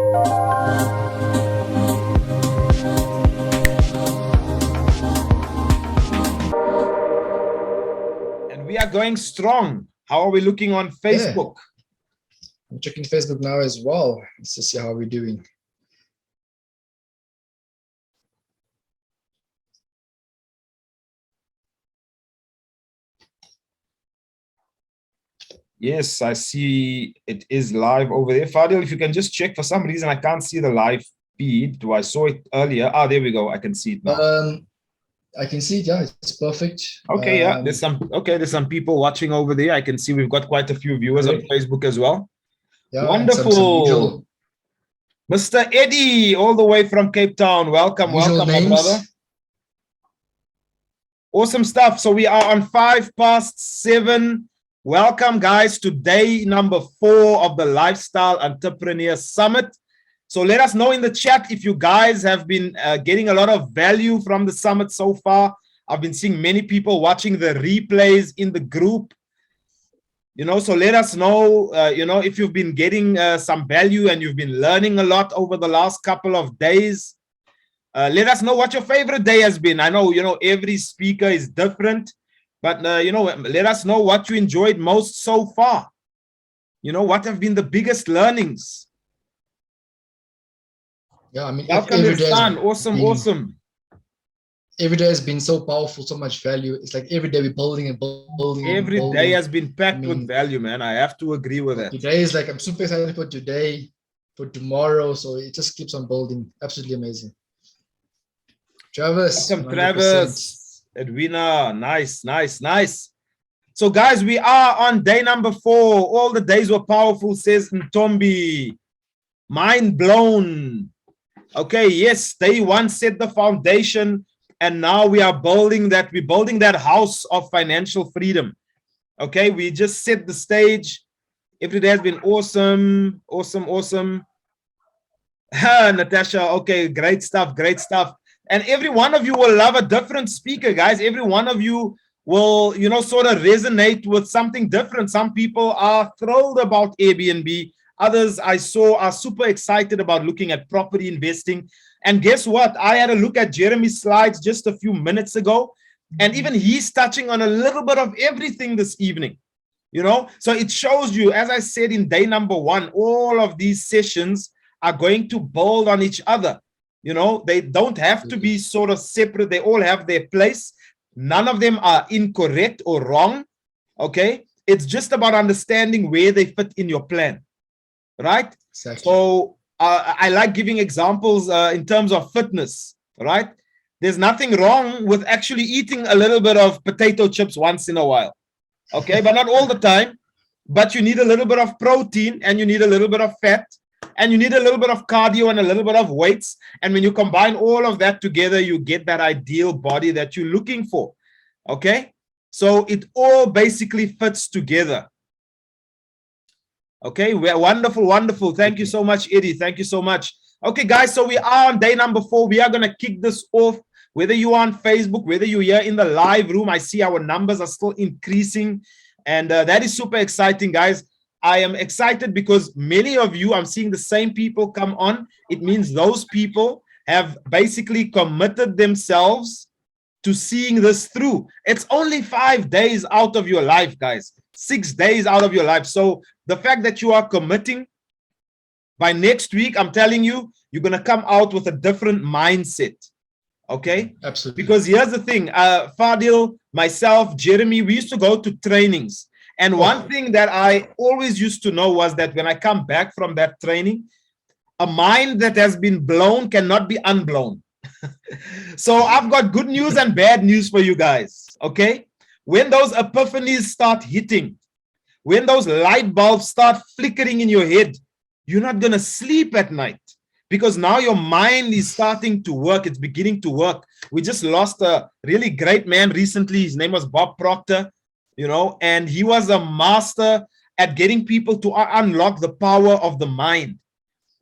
And we are going strong. How are we looking on Facebook? Yeah. I'm checking Facebook now as well. Let's just see how we're doing. Yes, I see it is live over there. Fadil, if you can just check, for some reason I can't see the live feed. I saw it earlier. Ah, there we go. I can see it now. I can see it. Yeah, it's perfect. Okay, yeah. There's some people watching over there. I can see we've got quite a few viewers on Facebook as well. Yeah, wonderful. Mr. Eddie, all the way from Cape Town. Welcome, welcome, my brother. Awesome stuff. So we are on 7:05. Welcome, guys, to day number 4 of the Lifestyle Entrepreneur Summit. So let us know in the chat if you guys have been getting a lot of value from the summit so far. I've been seeing many people watching the replays in the group. You know, so let us know, you know, if you've been getting some value and you've been learning a lot over the last couple of days. Let us know what your favorite day has been. I know, you know, every speaker is different. But, you know, let us know what you enjoyed most so far. You know, what have been the biggest learnings? Yeah, I mean, welcome, awesome. Every day has been so powerful, so much value. It's like every day we're building and building. Every day has been packed with value, man. I have to agree with that. Today is like, I'm super excited for today, for tomorrow. So it just keeps on building. Absolutely amazing. Travis. Welcome, Travis. Edwina, nice. So guys, we are on day number 4. All the days were powerful, says Ntombi. Mind blown. Okay, yes, day 1 set the foundation, and now we are building that. We're building that house of financial freedom. Okay, we just set the stage. Every day has been awesome. Natasha, okay, great stuff. And every one of you will love a different speaker, guys. Every one of you will, you know, sort of resonate with something different. Some people are thrilled about Airbnb. Others I saw are super excited about looking at property investing. And guess what? I had a look at Jeremy's slides just a few minutes ago. And even he's touching on a little bit of everything this evening. You know, so it shows you, as I said in day number 1, all of these sessions are going to build on each other. You know, they don't have to be sort of separate. They all have their place. None of them are incorrect or wrong. Okay. It's just about understanding where they fit in your plan. Right. Exactly. So I like giving examples in terms of fitness. Right. There's nothing wrong with actually eating a little bit of potato chips once in a while. Okay. But not all the time. But you need a little bit of protein and you need a little bit of fat. And you need a little bit of cardio and a little bit of weights. And when you combine all of that together, you get that ideal body that you're looking for. Okay. So it all basically fits together. Okay. We're wonderful. Thank you so much, Eddie. Thank you so much. Okay, guys. So we are on day number 4. We are going to kick this off. Whether you're on Facebook, whether you're here in the live room, I see our numbers are still increasing. And that is super exciting, guys. I am excited because many of you, I'm seeing the same people come on. It means those people have basically committed themselves to seeing this through. It's only 5 days out of your life, guys. 6 days out of your life. So the fact that you are committing, by next week, I'm telling you, you're going to come out with a different mindset. Okay? Absolutely. Because here's the thing, Fadil, myself, Jeremy, we used to go to trainings. And one thing that I always used to know was that when I come back from that training, a mind that has been blown cannot be unblown. So I've got good news and bad news for you guys. Okay. When those epiphanies start hitting, when those light bulbs start flickering in your head, you're not going to sleep at night because now your mind is starting to work. It's beginning to work. We just lost a really great man recently. His name was Bob Proctor. You know, and he was a master at getting people to unlock the power of the mind.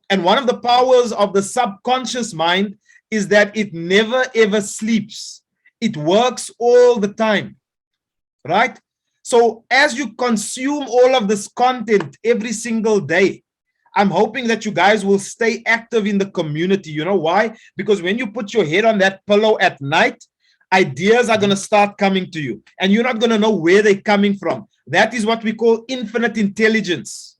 And one of the powers of the subconscious mind is that it never ever sleeps. It works all the time, right? So as you consume all of this content every single day, I'm hoping that you guys will stay active in the community. You know why? Because when you put your head on that pillow at night, ideas are going to start coming to you, and you're not going to know where they're coming from. That is what we call infinite intelligence.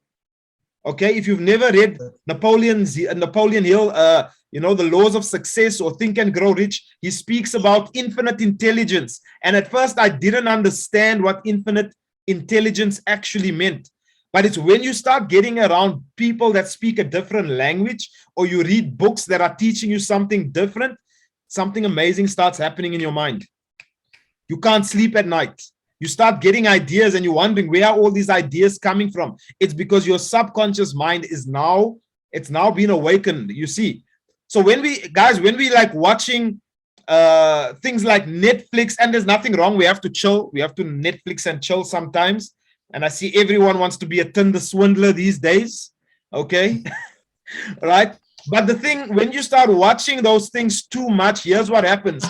Okay, if you've never read Napoleon Hill, the laws of success or Think and Grow Rich, he speaks about infinite intelligence. And at first I didn't understand what infinite intelligence actually meant. But it's when you start getting around people that speak a different language, or you read books that are teaching you something different, something amazing starts happening in your mind. You can't sleep at night. You start getting ideas and you're wondering, where are all these ideas coming from? It's because your subconscious mind is now being awakened, you see. So when we like watching things like Netflix, and there's nothing wrong, we have to chill, we have to Netflix and chill sometimes. And I see everyone wants to be a Tinder swindler these days, okay? Right? But the thing, when you start watching those things too much, here's what happens.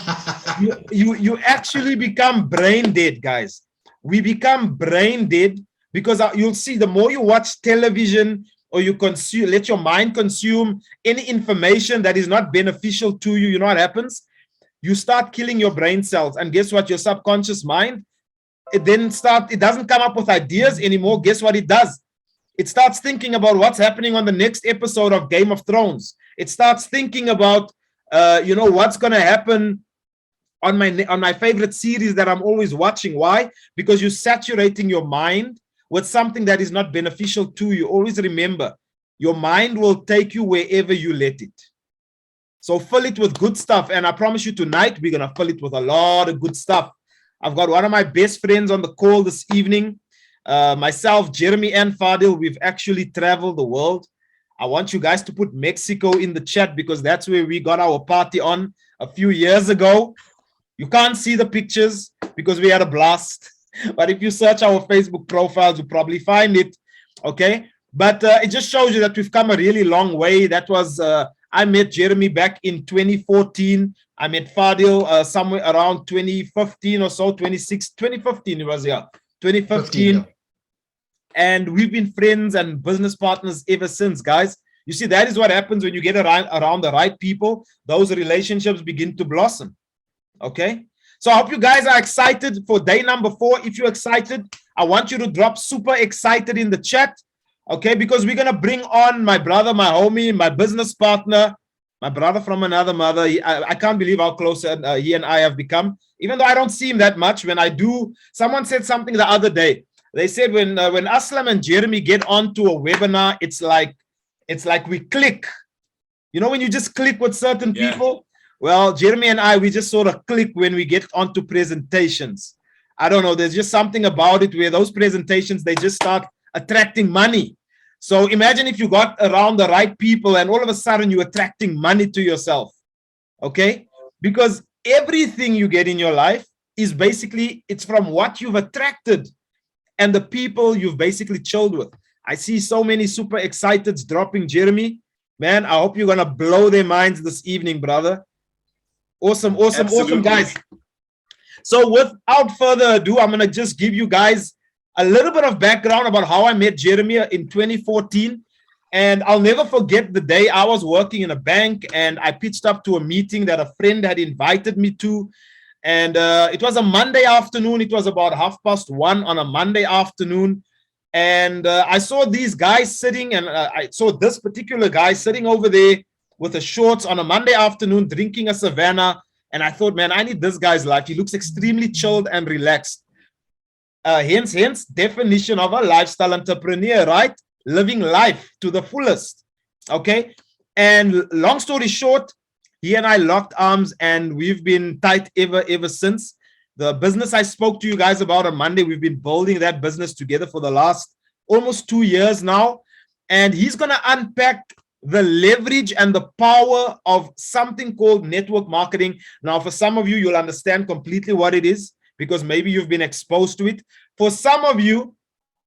You actually become brain dead, guys. We become brain dead because you'll see, the more you watch television or you consume, let your mind consume any information that is not beneficial to you, you know what happens? You start killing your brain cells. And guess what? Your subconscious mind, it doesn't come up with ideas anymore. Guess what it does? It starts thinking about what's happening on the next episode of Game of Thrones. It starts thinking about, what's going to happen on my favorite series that I'm always watching. Why? Because you're saturating your mind with something that is not beneficial to you. Always remember, your mind will take you wherever you let it. So fill it with good stuff. And I promise you tonight, we're going to fill it with a lot of good stuff. I've got one of my best friends on the call this evening. Myself, Jeremy, and Fadil, we've actually traveled the world. I want you guys to put Mexico in the chat because that's where we got our party on a few years ago. You can't see the pictures because we had a blast. But if you search our Facebook profiles, you'll probably find it. Okay. But it just shows you that we've come a really long way. That was, I met Jeremy back in 2014. I met Fadil somewhere around 2015 or so, 2015 it was, yeah. 2015. 15. And we've been friends and business partners ever since, guys. You see, that is what happens when you get around the right people. Those relationships begin to blossom. Okay. So I hope you guys are excited for day number 4. If you're excited, I want you to drop super excited in the chat. Okay. Because we're going to bring on my brother, my homie, my business partner, my brother from another mother. I can't believe how close he and I have become, even though I don't see him that much. When I do, someone said something the other day. They said when Aslam and Jeremy get onto a webinar, it's like we click. You know, when you just click with certain people? Well, Jeremy and I, we just sort of click when we get onto presentations. I don't know. There's just something about it where those presentations, they just start attracting money. So imagine if you got around the right people and all of a sudden you're attracting money to yourself. Okay? Because everything you get in your life is basically, it's from what you've attracted and the people you've basically chilled with. I see so many super exciteds dropping, Jeremy. Man, I hope you're going to blow their minds this evening, brother. Awesome, awesome, Absolutely. Awesome, guys. So without further ado, I'm going to just give you guys a little bit of background about how I met Jeremy in 2014. And I'll never forget the day I was working in a bank and I pitched up to a meeting that a friend had invited me to. And it was a Monday afternoon. It was about 1:30 on a Monday afternoon. And I saw these guys sitting, and I saw this particular guy sitting over there with a shorts on a Monday afternoon, drinking a Savannah. And I thought, man, I need this guy's life. He looks extremely chilled and relaxed. Hence, definition of a lifestyle entrepreneur, right? Living life to the fullest. Okay. And long story short, he and I locked arms and we've been tight ever since. The business I spoke to you guys about on Monday, we've been building that business together for the last almost 2 years now. And he's going to unpack the leverage and the power of something called network marketing. Now, for some of you, you'll understand completely what it is because maybe you've been exposed to it. For some of you,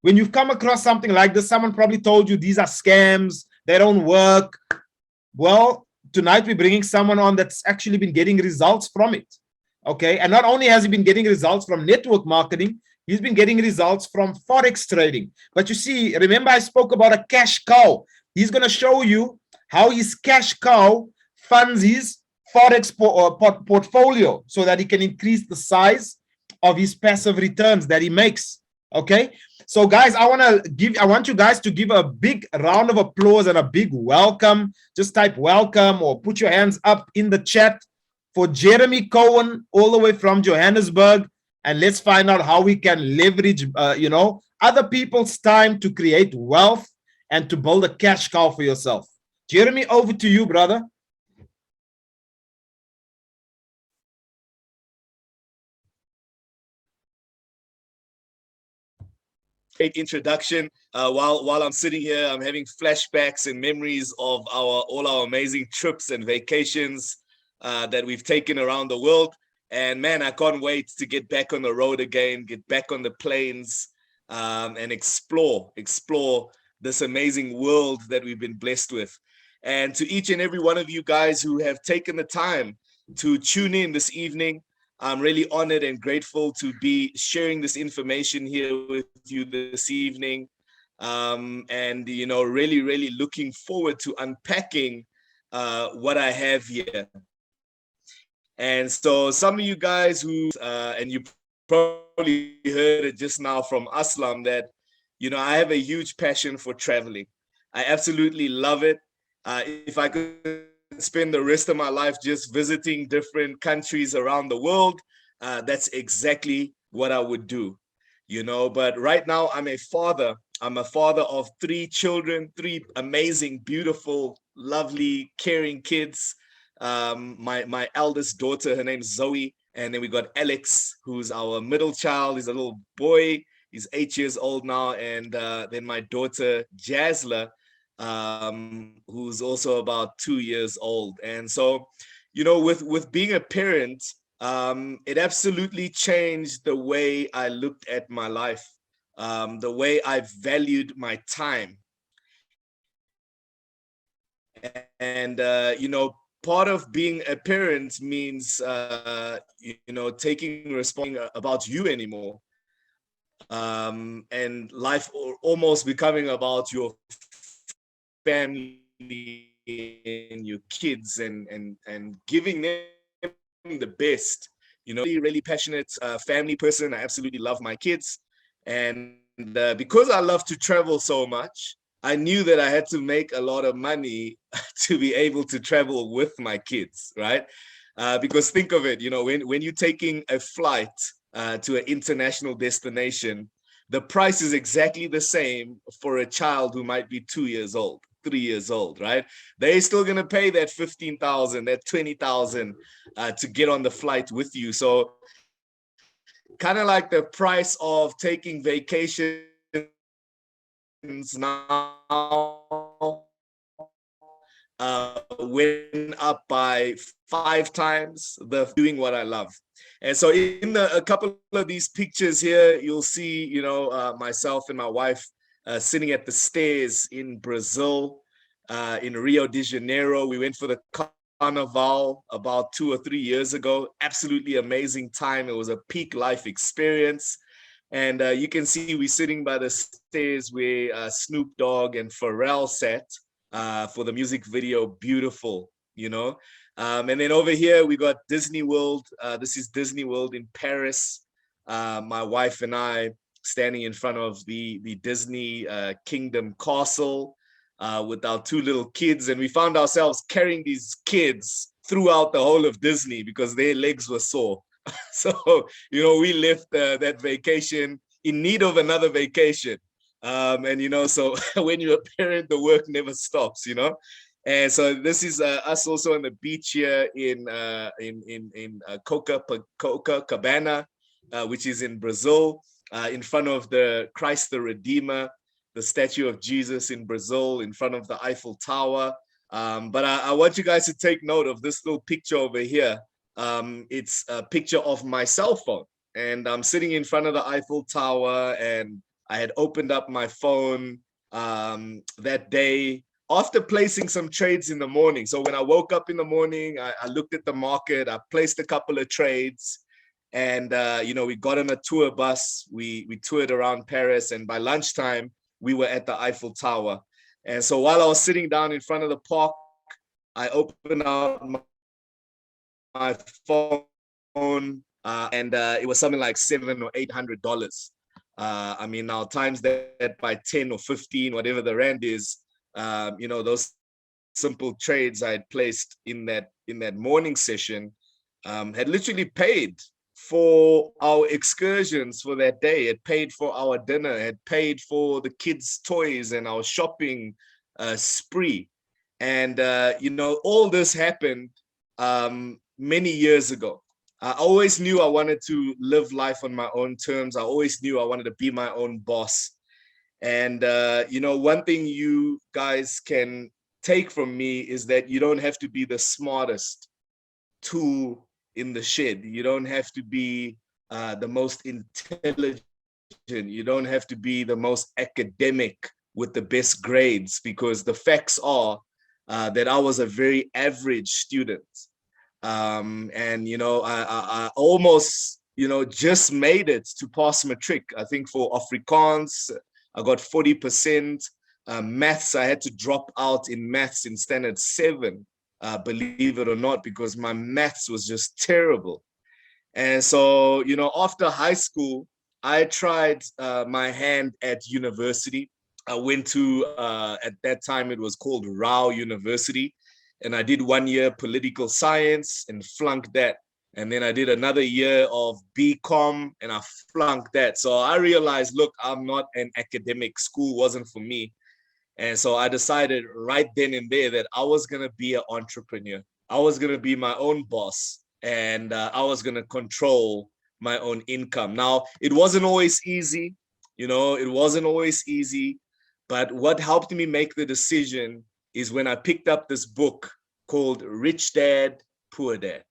when you've come across something like this, someone probably told you these are scams, they don't work. Well, tonight we're bringing someone on that's actually been getting results from it. Okay. And not only has he been getting results from network marketing, he's been getting results from Forex trading. But you see, remember I spoke about a cash cow. He's going to show you how his cash cow funds his forex portfolio so that he can increase the size of his passive returns that he makes. Okay, so guys, I want you guys to give a big round of applause and a big welcome. Just type welcome or put your hands up in the chat for Jeremy Cohen all the way from Johannesburg. And let's find out how we can leverage other people's time to create wealth and to build a cash cow for yourself. Jeremy, over to you, brother. Great introduction. While I'm sitting here, I'm having flashbacks and memories of all our amazing trips and vacations that we've taken around the world. And man, I can't wait to get back on the road again, get back on the plains, and explore this amazing world that we've been blessed with. And to each and every one of you guys who have taken the time to tune in this evening, I'm really honored and grateful to be sharing this information here with you this evening. And, really looking forward to unpacking what I have here. And so some of you guys and you probably heard it just now from Aslam, that, I have a huge passion for traveling. I absolutely love it. If I could spend the rest of my life just visiting different countries around the world, that's exactly what I would do, but right now I'm a father of 3 children, 3 amazing, beautiful, lovely, caring kids. My eldest daughter, her name's Zoe, and then we got Alex, who's our middle child. He's a little boy, he's 8 years old now. And then my daughter Jasla, who's also about 2 years old. And so, with being a parent, it absolutely changed the way I looked at my life, the way I valued my time. And, part of being a parent means, taking responsibility about you anymore. And life almost becoming about your family and your kids and giving them the best. Really passionate family person. I absolutely love my kids. And because I love to travel so much, I knew that I had to make a lot of money to be able to travel with my kids, right? Because think of it, when you're taking a flight to an international destination, the price is exactly the same for a child who might be 2 years old, 3 years old, right? They're still going to pay that 15,000, that 20,000 to get on the flight with you. So kind of like the price of taking vacations now went up by 5 times the doing what I love. And so in a couple of these pictures here, you'll see, myself and my wife sitting at the stairs in Brazil, in Rio de Janeiro. We went for the Carnival about 2 or 3 years ago. Absolutely amazing time. It was a peak life experience. And you can see we're sitting by the stairs where Snoop Dogg and Pharrell sat for the music video, Beautiful, and then over here we got Disney World. This is Disney World in Paris. My wife and I standing in front of the Disney Kingdom Castle with our 2 little kids, and we found ourselves carrying these kids throughout the whole of Disney because their legs were sore. So, we left that vacation in need of another vacation. And, so when you're a parent, the work never stops, And so this is us also on the beach here in Copacabana, which is in Brazil, in front of the Christ the Redeemer, the statue of Jesus in Brazil, in front of the Eiffel Tower. But I want you guys to take note of this little picture over here. It's a picture of my cell phone, and I'm sitting in front of the Eiffel Tower, and I had opened up my phone that day after placing some trades in the morning. So when I woke up in the morning, I looked at the market, I placed a couple of trades, and we got on a tour bus, we toured around Paris, and by lunchtime we were at the Eiffel Tower. And so while I was sitting down in front of the park, I opened out my phone, and it was something like $700 or $800. I mean, now times that by 10 or 15, whatever the rand is, you know, those simple trades I had placed in that morning session had literally paid for our excursions for that day. It paid for our dinner. It paid for the kids' toys and our shopping spree. And you know, all this happened many years ago. I always knew I wanted to live life on my own terms. I always knew I wanted to be my own boss. And you know, one thing you guys can take from me is that you don't have to be the smartest tool in the shed. You don't have to be the most intelligent. You don't have to be the most academic with the best grades, because the facts are that I was a very average student. And, you know, I almost, you know, just made it to pass matric. I think for Afrikaans, I got 40%. Maths, I had to drop out in maths in standard 7, believe it or not, because my maths was just terrible. And so, you know, after high school, I tried my hand at university. I went to, at that time, it was called Rao University. And I did 1 year political science and flunked that. And then I did another year of BCom and I flunked that. So I realized, look, I'm not an academic. School wasn't for me. And so I decided right then and there that I was going to be an entrepreneur. I was going to be my own boss, and I was going to control my own income. Now, it wasn't always easy. You know, it wasn't always easy. But what helped me make the decision is when I picked up this book called Rich Dad, Poor Dad.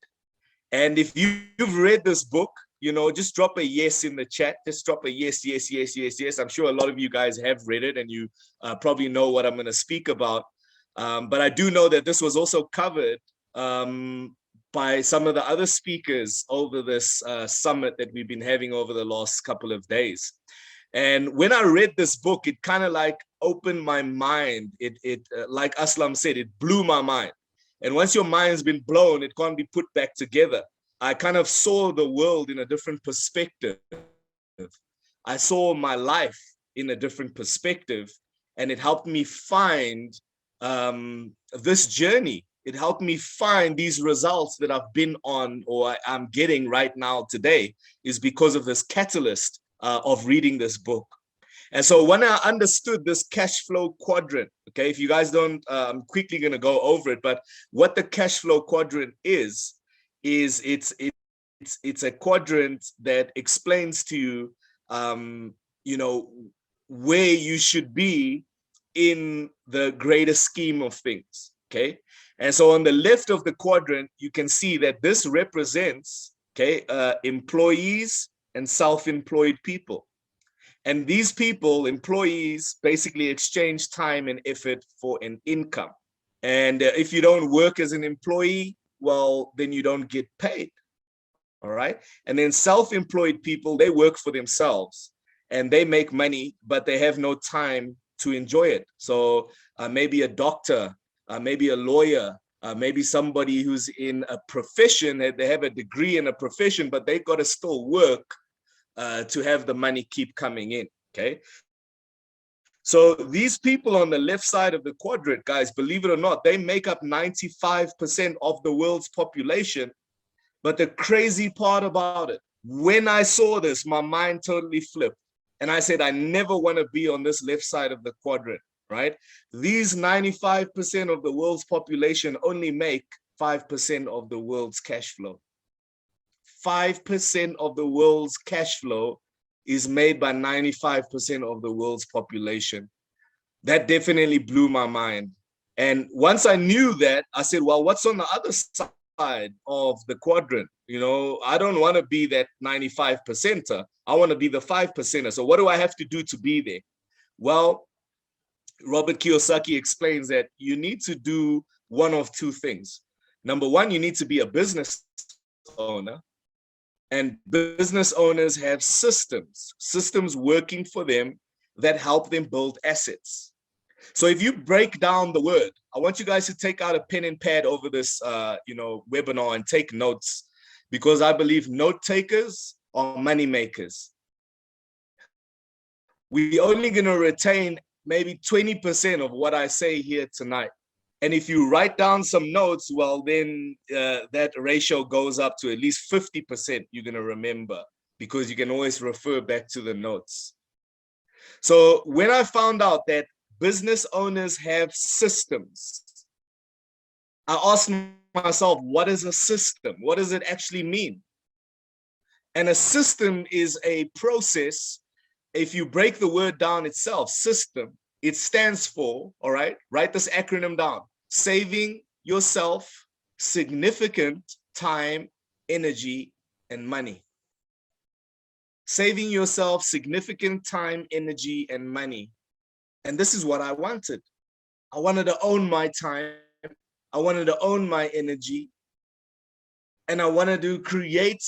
And if you've read this book, you know, just drop a yes in the chat. Just drop a yes, yes, yes, yes, yes. I'm sure a lot of you guys have read it and you probably know what I'm going to speak about. But I do know that this was also covered by some of the other speakers over this summit that we've been having over the last couple of days. And when I read this book, it kind of like opened my mind. It like Aslam said, it blew my mind. And once your mind's been blown, it can't be put back together. I kind of saw the world in a different perspective. I saw my life in a different perspective, and it helped me find this journey. It helped me find these results that I've been on, or I'm getting right now today, is because of this catalyst of reading this book. And so when I understood this cash flow quadrant, okay, if you guys don't, I'm quickly going to go over it, but what the cash flow quadrant is it's a quadrant that explains to you, you know, where you should be in the greater scheme of things, okay? And so on the left of the quadrant, you can see that this represents, okay, employees and self-employed people. And these people, employees, basically exchange time and effort for an income. And if you don't work as an employee, well, then you don't get paid. All right. And then self-employed people, they work for themselves and they make money, but they have no time to enjoy it. So maybe a doctor, maybe a lawyer, maybe somebody who's in a profession, they have a degree in a profession, but they got to still work to have the money keep coming in, okay? So these people on the left side of the quadrant, guys, believe it or not, they make up 95% of the world's population. But the crazy part about it, when I saw this, my mind totally flipped. And I said, I never want to be on this left side of the quadrant, right? These 95% of the world's population only make 5% of the world's cash flow. 5% of the world's cash flow is made by 95% of the world's population. That definitely blew my mind. And once I knew that, I said, well, what's on the other side of the quadrant? You know, I don't want to be that 95%er. I want to be the 5%er. So what do I have to do to be there? Well, Robert Kiyosaki explains that you need to do one of two things. Number one, you need to be a business owner. And business owners have systems working for them that help them build assets. So if you break down the word, I want you guys to take out a pen and pad over this, webinar and take notes, because I believe note takers are money makers. We're only going to retain maybe 20% of what I say here tonight. And if you write down some notes, well, then that ratio goes up to at least 50% you're going to remember, because you can always refer back to the notes. So when I found out that business owners have systems, I asked myself, what is a system? What does it actually mean? And a system is a process. If you break the word down itself, system, it stands for, all right, write this acronym down: saving yourself significant time, energy, and money. Saving yourself significant time, energy, and money. And this is what I wanted. I wanted to own my time. I wanted to own my energy. And I wanted to create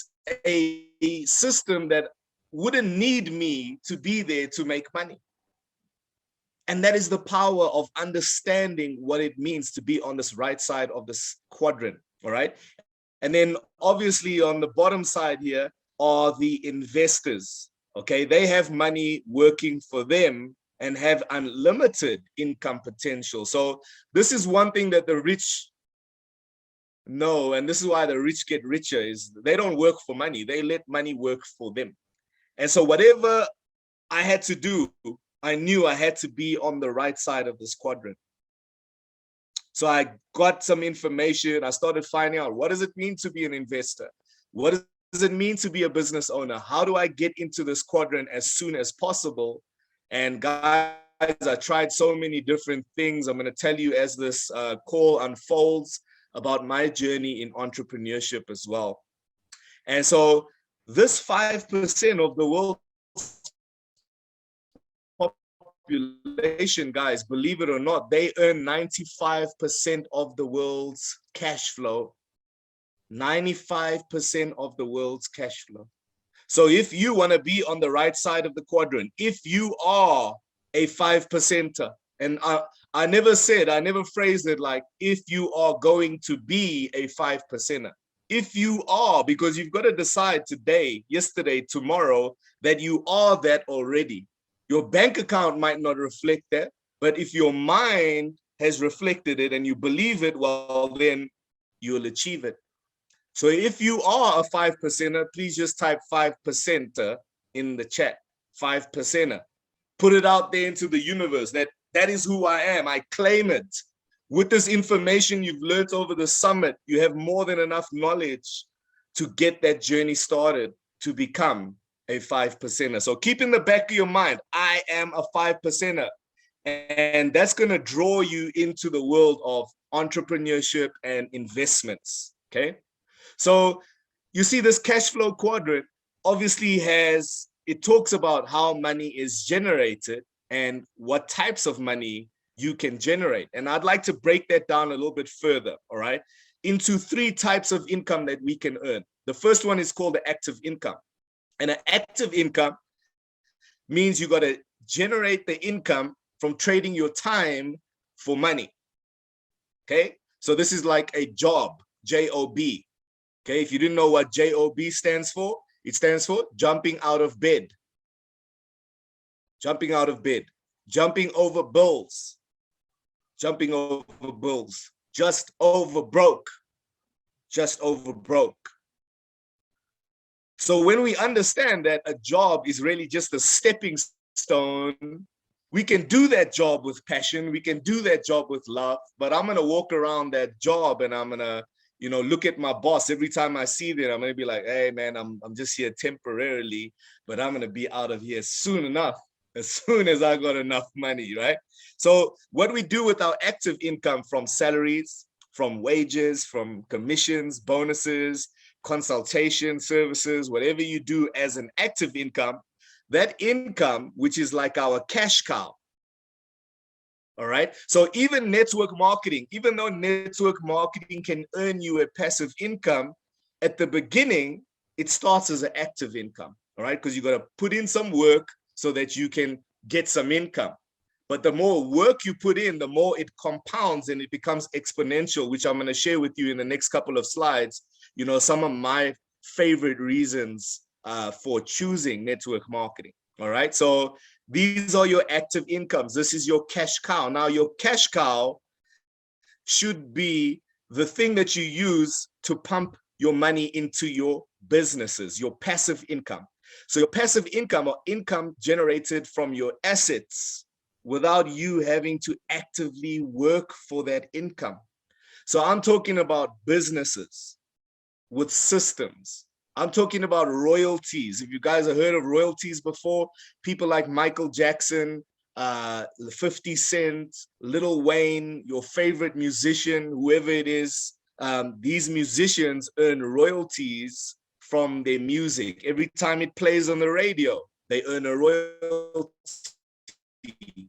a system that wouldn't need me to be there to make money. And that is the power of understanding what it means to be on this right side of this quadrant, all right? And then obviously on the bottom side here are the investors, okay? They have money working for them and have unlimited income potential. So this is one thing that the rich know, and this is why the rich get richer, is they don't work for money. They let money work for them. And so whatever I had to do, I knew I had to be on the right side of this quadrant. So I got some information. I started finding out, what does it mean to be an investor? What does it mean to be a business owner? How do I get into this quadrant as soon as possible? And guys, I tried so many different things. I'm going to tell you as this call unfolds about my journey in entrepreneurship as well. And so this 5% of the world's population, guys, believe it or not, they earn 95% of the world's cash flow. 95% of the world's cash flow. So if you want to be on the right side of the quadrant, if you are a 5%er, and I never phrased it like if you are going to be a 5%er. If you are, because you've got to decide today, yesterday, tomorrow, that you are that already. Your bank account might not reflect that, but if your mind has reflected it and you believe it, well, then you'll achieve it. So if you are a 5%er, please just type 5%er in the chat, 5%er. Put it out there into the universe that is who I am. I claim it. With this information you've learned over the summit, you have more than enough knowledge to get that journey started to become a 5%er. So keep in the back of your mind, I am a 5%er. And that's going to draw you into the world of entrepreneurship and investments, okay? So you see this cash flow quadrant obviously it talks about how money is generated and what types of money you can generate. And I'd like to break that down a little bit further, all right, into 3 types of income that we can earn. The first one is called the active income. And an active income means you got to generate the income from trading your time for money, okay? So this is like a job, J-O-B. Okay, if you didn't know what J-O-B stands for, it stands for jumping out of bed. Jumping out of bed. Jumping over bills. Jumping over bills. Just over broke. Just over broke. So when we understand that a job is really just a stepping stone, we can do that job with passion. We can do that job with love. But I'm going to walk around that job and I'm going to look at my boss every time I see them. I'm going to be like, hey, man, I'm just here temporarily, but I'm going to be out of here soon enough, as soon as I got enough money, right? So what we do with our active income from salaries, from wages, from commissions, bonuses, consultation services, whatever you do as an active income, that income, which is like our cash cow, all right? So even network marketing, even though network marketing can earn you a passive income, at the beginning, it starts as an active income, all right? Because you got to put in some work so that you can get some income. But the more work you put in, the more it compounds and it becomes exponential, which I'm going to share with you in the next couple of slides. You know, some of my favorite reasons for choosing network marketing. All right. So these are your active incomes. This is your cash cow. Now, your cash cow should be the thing that you use to pump your money into your businesses, your passive income. So your passive income, or income generated from your assets without you having to actively work for that income. So I'm talking about businesses with systems. I'm talking about royalties. If you guys have heard of royalties before, people like Michael Jackson, 50 Cent, Lil Wayne, your favorite musician, whoever it is, these musicians earn royalties from their music. Every time it plays on the radio, they earn a royalty.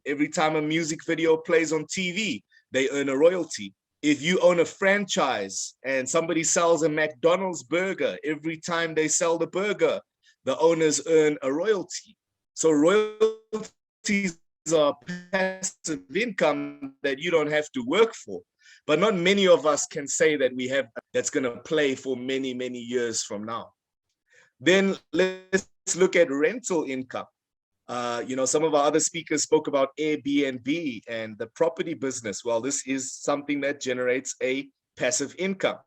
Every time a music video plays on TV, they earn a royalty. If you own a franchise and somebody sells a McDonald's burger, every time they sell the burger, the owners earn a royalty. So royalties are passive income that you don't have to work for. But not many of us can say that we have that's going to play for many, many years from now. Then let's look at rental income. You know, some of our other speakers spoke about Airbnb and the property business. Well, this is something that generates a passive income.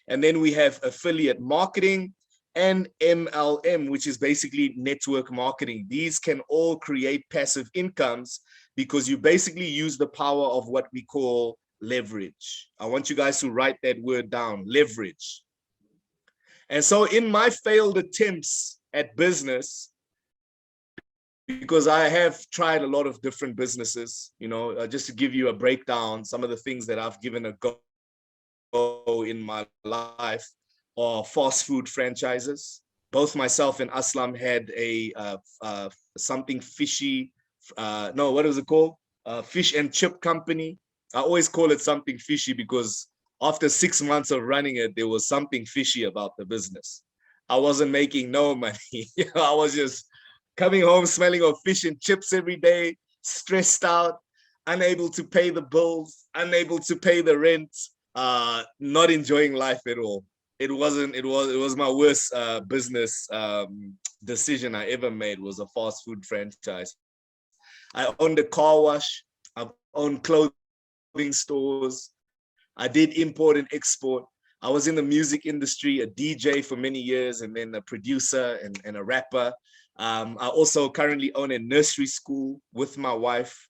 And then we have affiliate marketing and MLM, which is basically network marketing. These can all create passive incomes because you basically use the power of what we call leverage. I want you guys to write that word down, leverage. And so in my failed attempts at business, because I have tried a lot of different businesses, you know, just to give you a breakdown, some of the things that I've given a go in my life are fast food franchises. Both myself and Aslam had a something fishy, no, what is it called? Fish and chip company. I always call it something fishy because after 6 months of running it, there was something fishy about the business. I wasn't making no money. I was just coming home smelling of fish and chips every day, stressed out, unable to pay the bills, unable to pay the rent, not enjoying life at all. It was my worst business decision I ever made, was a fast food franchise. I owned a car wash. I've owned clothing stores. I did import and export. I was in the music industry, a DJ for many years, and then a producer and a rapper. I also currently own a nursery school with my wife.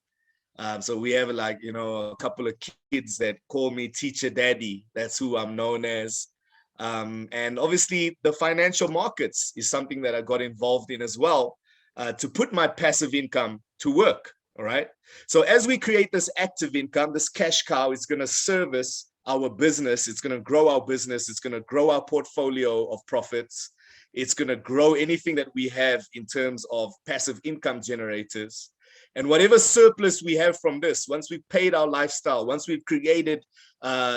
So we have, like, you know, a couple of kids that call me Teacher Daddy. That's who I'm known as. And obviously the financial markets is something that I got involved in as well, to put my passive income to work. All right. So as we create this active income, this cash cow is going to service our business. It's going to grow our business. It's going to grow our portfolio of profits. It's going to grow anything that we have in terms of passive income generators. And whatever surplus we have from this, once we've paid our lifestyle, once we've created,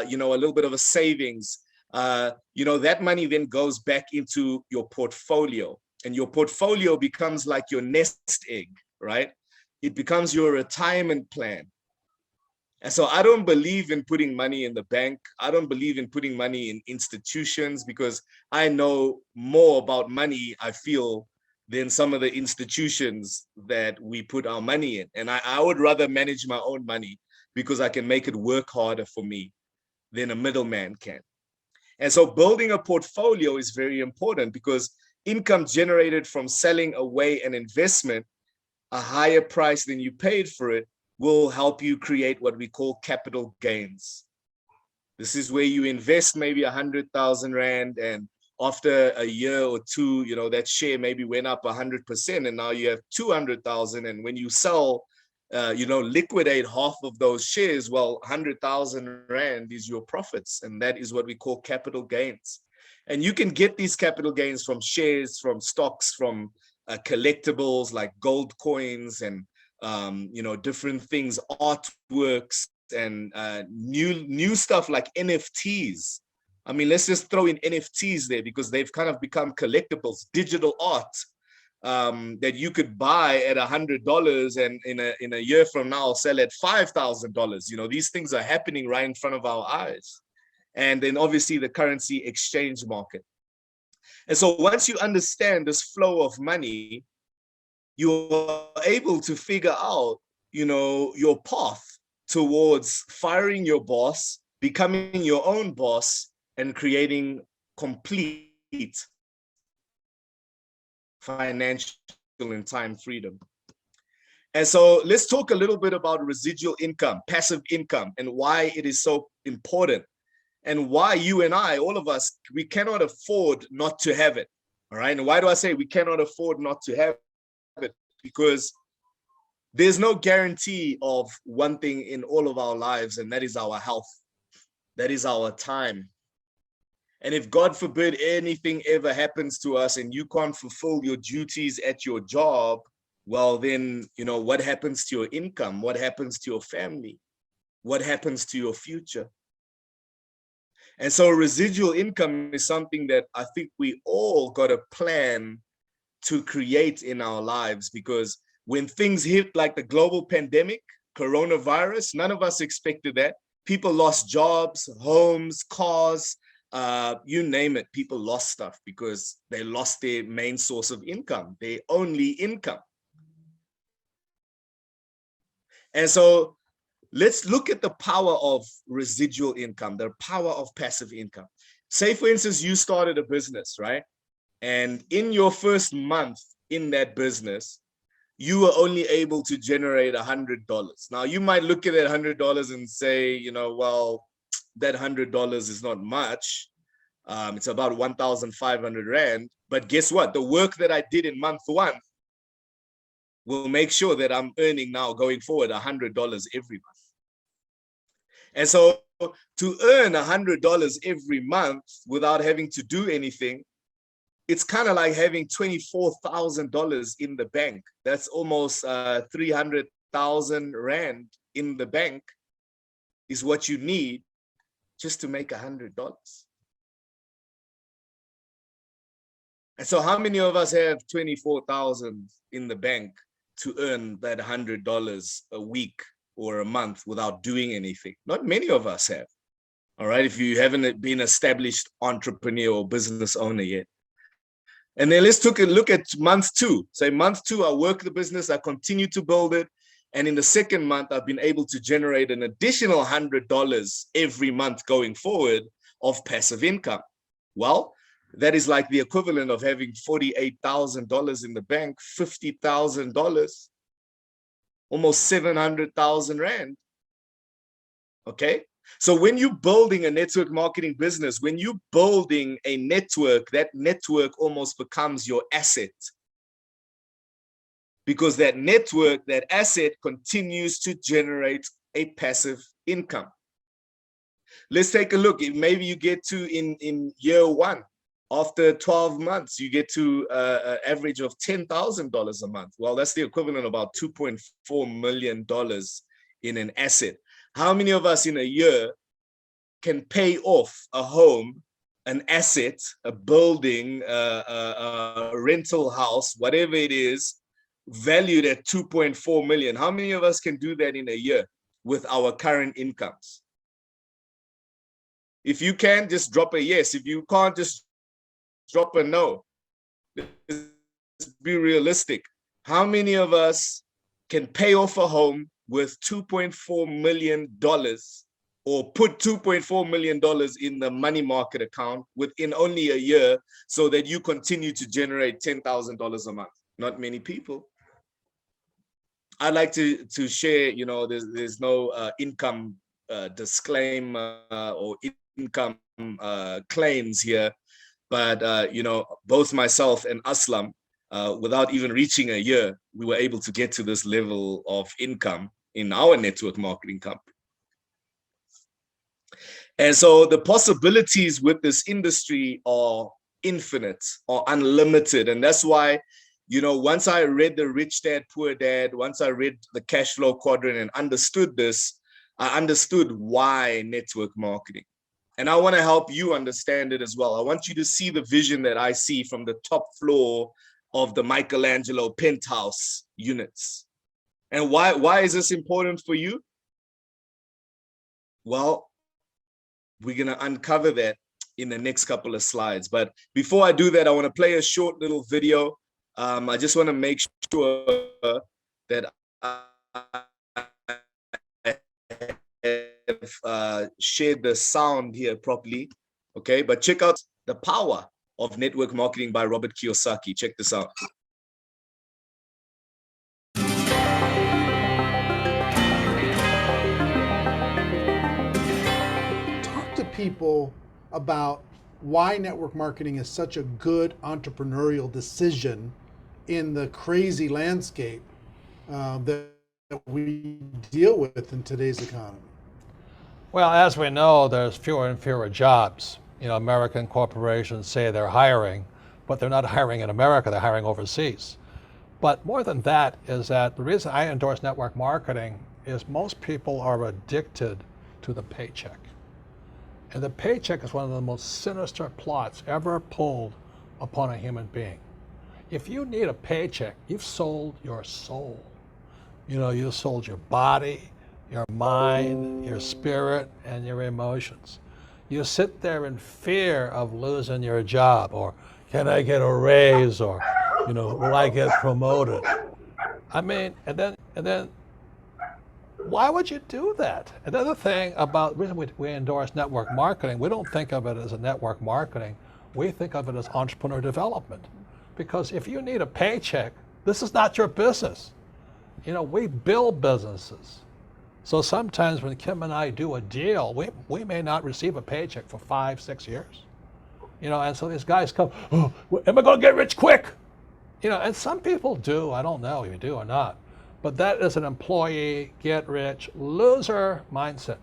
you know, a little bit of a savings, you know, that money then goes back into your portfolio, and your portfolio becomes like your nest egg, right? It becomes your retirement plan. And so I don't believe in putting money in the bank. I don't believe in putting money in institutions, because I know more about money, I feel, than some of the institutions that we put our money in. And I would rather manage my own money, because I can make it work harder for me than a middleman can. And so building a portfolio is very important, because income generated from selling away an investment, a higher price than you paid for it, will help you create what we call capital gains. This is where you invest maybe 100,000 Rand, and after a year or two, you know, that share maybe went up 100%, and now you have 200,000. And when you sell, you know, liquidate half of those shares, well, 100,000 Rand is your profits. And that is what we call capital gains. And you can get these capital gains from shares, from stocks, from collectibles like gold coins, and you know, different things, artworks, and new stuff like NFTs. I mean, let's just throw in NFTs there, because they've kind of become collectibles, digital art. that you could buy at $100 and in a year from now sell at $5,000. You know, these things are happening right in front of our eyes. And then obviously the currency exchange market. And so once you understand this flow of money, you are able to figure out, you know, your path towards firing your boss, becoming your own boss, and creating complete financial and time freedom. And so let's talk a little bit about residual income, passive income, and why it is so important, and why you and I, all of us, we cannot afford not to have it. All right. And why do I say we cannot afford not to have it? Because there's no guarantee of one thing in all of our lives, and that is our health. That is our time. And if God forbid anything ever happens to us and you can't fulfill your duties at your job, well, then, you know, what happens to your income? What happens to your family? What happens to your future? And so residual income is something that I think we all got to plan to create in our lives, because when things hit like the global pandemic, coronavirus, none of us expected that. People lost jobs, homes, cars, you name it. People lost stuff because they lost their main source of income, their only income. And so let's look at the power of residual income, the power of passive income. Say, for instance, you started a business, right? And in your first month in that business, you were only able to generate $100. Now, you might look at that $100 and say, you know, well, that $100 is not much. It's about 1,500 Rand. But guess what? The work that I did in month one will make sure that I'm earning now going forward $100 every month. And so to earn $100 every month without having to do anything, it's kind of like having $24,000 in the bank. That's almost 300,000 Rand in the bank is what you need just to make $100. And so how many of us have 24,000 in the bank to earn that $100 a week or a month without doing anything? Not many of us have. All right, if you haven't been established entrepreneur or business owner yet. And then let's take a look at month two. Say month two, I work the business, I continue to build it. And in the second month, I've been able to generate an additional $100 every month going forward of passive income. Well, that is like the equivalent of having $48,000 in the bank, $50,000, almost 700,000 Rand. Okay. So when you're building a network marketing business, when you're building a network, that network almost becomes your asset. Because that network, that asset continues to generate a passive income. Let's take a look. Maybe you get to in year one, after 12 months, you get to an average of $10,000 a month. Well, that's the equivalent of about $2.4 million in an asset. How many of us in a year can pay off a home, an asset, a building, a rental house, whatever it is, valued at 2.4 million? How many of us can do that in a year with our current incomes? If you can, just drop a yes. If you can't, just drop a no. Let's be realistic. How many of us can pay off a home with $2.4 million or put $2.4 million in the money market account within only a year so that you continue to generate $10,000 a month? Not many people. I'd like to share, you know, there's no income disclaimer or income claims here, but you know, both myself and Aslam, without even reaching a year, we were able to get to this level of income in our network marketing company. And so the possibilities with this industry are infinite or unlimited. And that's why, you know, once I read the Rich Dad, Poor Dad, once I read the cash flow quadrant and understood this, I understood why network marketing. And I want to help you understand it as well. I want you to see the vision that I see from the top floor of the Michelangelo penthouse units. And why is this important for you? Well, we're going to uncover that in the next couple of slides. But before I do that, I want to play a short little video. I just want to make sure that I have shared the sound here properly. Okay, but check out the power of network marketing by Robert Kiyosaki. Check this out. Talk to people about why network marketing is such a good entrepreneurial decision in the crazy landscape that we deal with in today's economy. Well, as we know, there's fewer and fewer jobs. You know, American corporations say they're hiring, but they're not hiring in America, they're hiring overseas. But more than that is that the reason I endorse network marketing is most people are addicted to the paycheck. And the paycheck is one of the most sinister plots ever pulled upon a human being. If you need a paycheck, you've sold your soul. You know, you've sold your body, your mind, your spirit, and your emotions. You sit there in fear of losing your job, or can I get a raise, or, you know, will I get promoted? I mean, and then why would you do that? Another thing about the reason we endorse network marketing, we don't think of it as a network marketing, we think of it as entrepreneur development. Because if you need a paycheck, this is not your business. You know, we build businesses. So sometimes when Kim and I do a deal, we may not receive a paycheck for 5-6 years. You know, and so these guys come, oh, am I going to get rich quick? You know, and some people do. I don't know if you do or not. But that is an employee, get rich, loser mindset.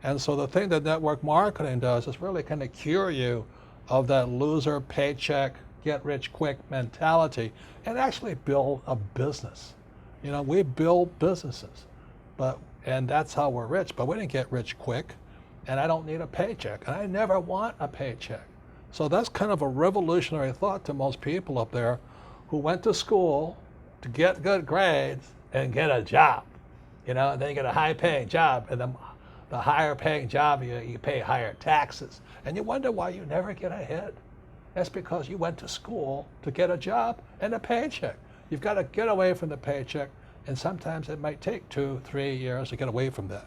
And so the thing that network marketing does is really kind of cure you of that loser paycheck, get rich quick mentality and actually build a business. You know, we build businesses, and that's how we're rich, but we didn't get rich quick, and I don't need a paycheck, and I never want a paycheck. So that's kind of a revolutionary thought to most people up there who went to school to get good grades and get a job, you know, and then you get a high paying job, and then the higher paying job, you pay higher taxes, and you wonder why you never get ahead. That's because you went to school to get a job and a paycheck. You've got to get away from the paycheck, and sometimes it might take 2-3 years to get away from that.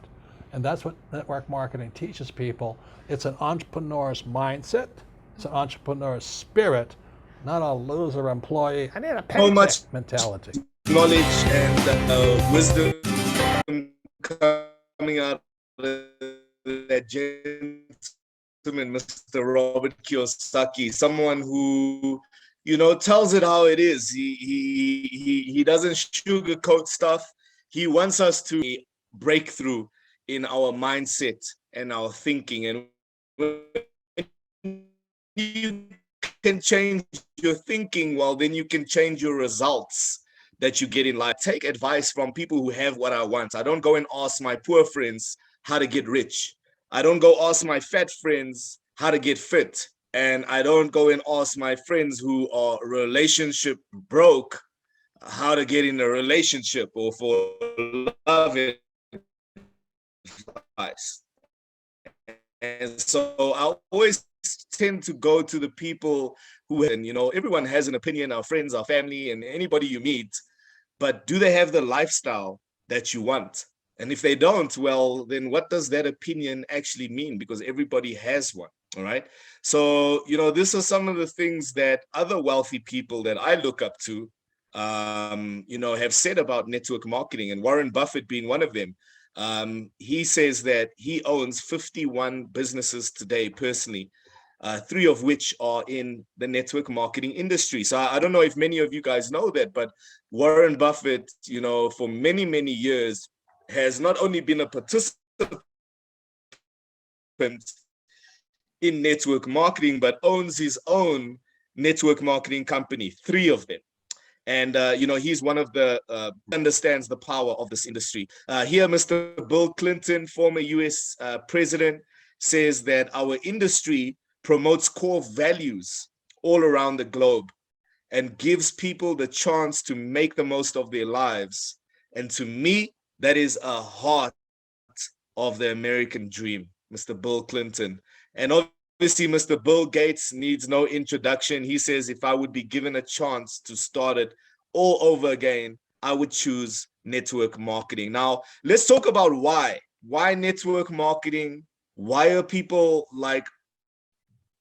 And that's what network marketing teaches people. It's an entrepreneur's mindset, it's an entrepreneur's spirit, not a loser employee, I need a paycheck mentality. Knowledge and wisdom coming out of that gentleman, Mr. Robert Kiyosaki, someone who, you know, tells it how it is. He doesn't sugarcoat stuff. He wants us to break through in our mindset and our thinking. And when you can change your thinking, well, then you can change your results that you get in life. Take advice from people who have what I want. I don't go and ask my poor friends how to get rich. I don't go ask my fat friends how to get fit. And I don't go and ask my friends who are relationship broke how to get in a relationship or for love advice. And so I always tend to go to the people who, and you know, everyone has an opinion, our friends, our family, and anybody you meet, but do they have the lifestyle that you want? And if they don't, well, then what does that opinion actually mean? Because everybody has one, all right? So, you know, these are some of the things that other wealthy people that I look up to, you know, have said about network marketing, and Warren Buffett being one of them. He says that he owns 51 businesses today personally, 3 of which are in the network marketing industry. So I don't know if many of you guys know that, but Warren Buffett, you know, for many, many years has not only been a participant in network marketing, but owns his own network marketing company, 3 of them. And, you know, he's one of the, understands the power of this industry. Here, Mr. Bill Clinton, former US president, says that our industry promotes core values all around the globe. and gives people the chance to make the most of their lives. And to me, that is a heart of the American dream, Mr. Bill Clinton. And obviously, Mr. Bill Gates needs no introduction. He says, if I would be given a chance to start it all over again, I would choose network marketing. Now, let's talk about why. Why network marketing? Why are people like,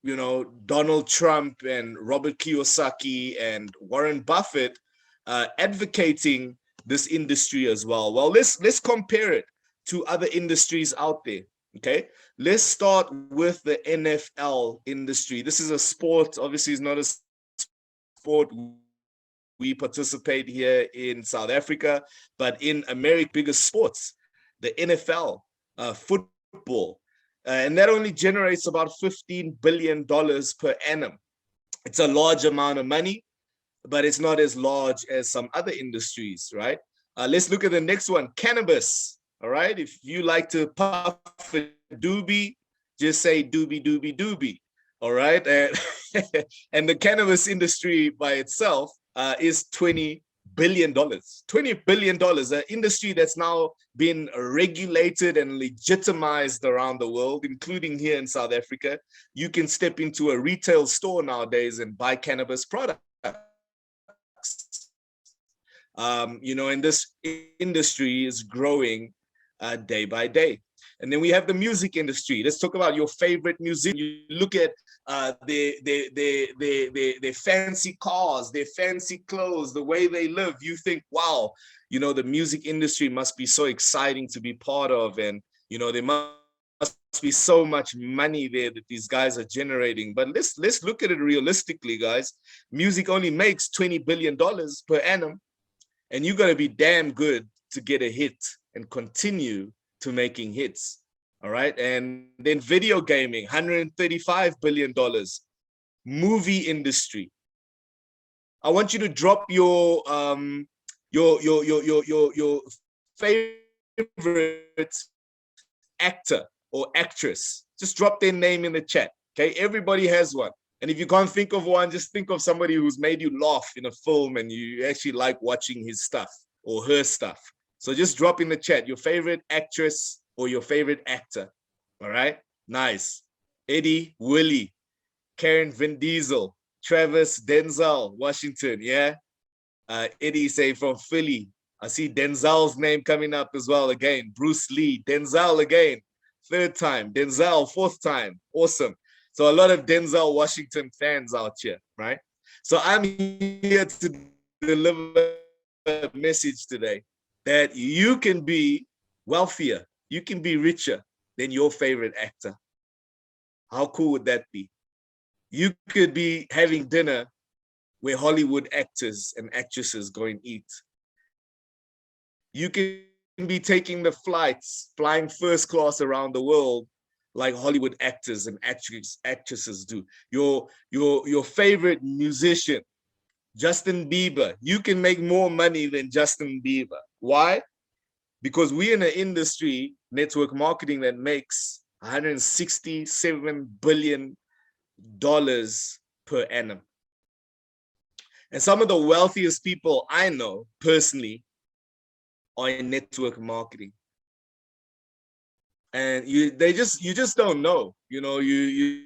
you know, Donald Trump and Robert Kiyosaki and Warren Buffett advocating this industry as well? Well, let's compare it to other industries out there. Okay, let's start with the NFL industry. This is a sport. Obviously, it's not a sport we participate here in South Africa, but in America, biggest sports, the NFL, football. And that only generates about $15 billion per annum. It's a large amount of money, but it's not as large as some other industries, right? Let's look at the next one, cannabis, all right? If you like to puff a doobie, just say doobie, doobie, doobie, all right? And the cannabis industry by itself is $20 billion. $20 billion, an industry that's now been regulated and legitimized around the world, including here in South Africa. You can step into a retail store nowadays and buy cannabis products. You know, and this industry is growing day by day. And then we have the music industry. Let's talk about your favorite music. You look at their fancy cars, their fancy clothes, the way they live. You think, wow, you know, the music industry must be so exciting to be part of. And, you know, there must be so much money there that these guys are generating. But let's look at it realistically, guys. Music only makes $20 billion per annum. And you got to be damn good to get a hit and continue to making hits. All right. And then video gaming, $135 billion. Movie industry. I want you to drop your favorite actor or actress. Just drop their name in the chat. Okay. Everybody has one. And if you can't think of one, just think of somebody who's made you laugh in a film and you actually like watching his stuff or her stuff. So just drop in the chat your favorite actress or your favorite actor. All right. Nice. Eddie, Willie, Karen, Vin Diesel, Travis, Denzel, Washington. Yeah. Eddie say from Philly. I see Denzel's name coming up as well again. Bruce Lee, Denzel again. Third time. Denzel, fourth time. Awesome. So a lot of Denzel Washington fans out here, right? So I'm here to deliver a message today that you can be wealthier, you can be richer than your favorite actor. How cool would that be? You could be having dinner where Hollywood actors and actresses go and eat. You can be taking the flights, flying first class around the world like Hollywood actors and actresses do. Your favorite musician, Justin Bieber, you can make more money than Justin Bieber. Why? Because we're in an industry, network marketing, that makes $167 billion per annum. And some of the wealthiest people I know personally are in network marketing. And you just don't know, you know, you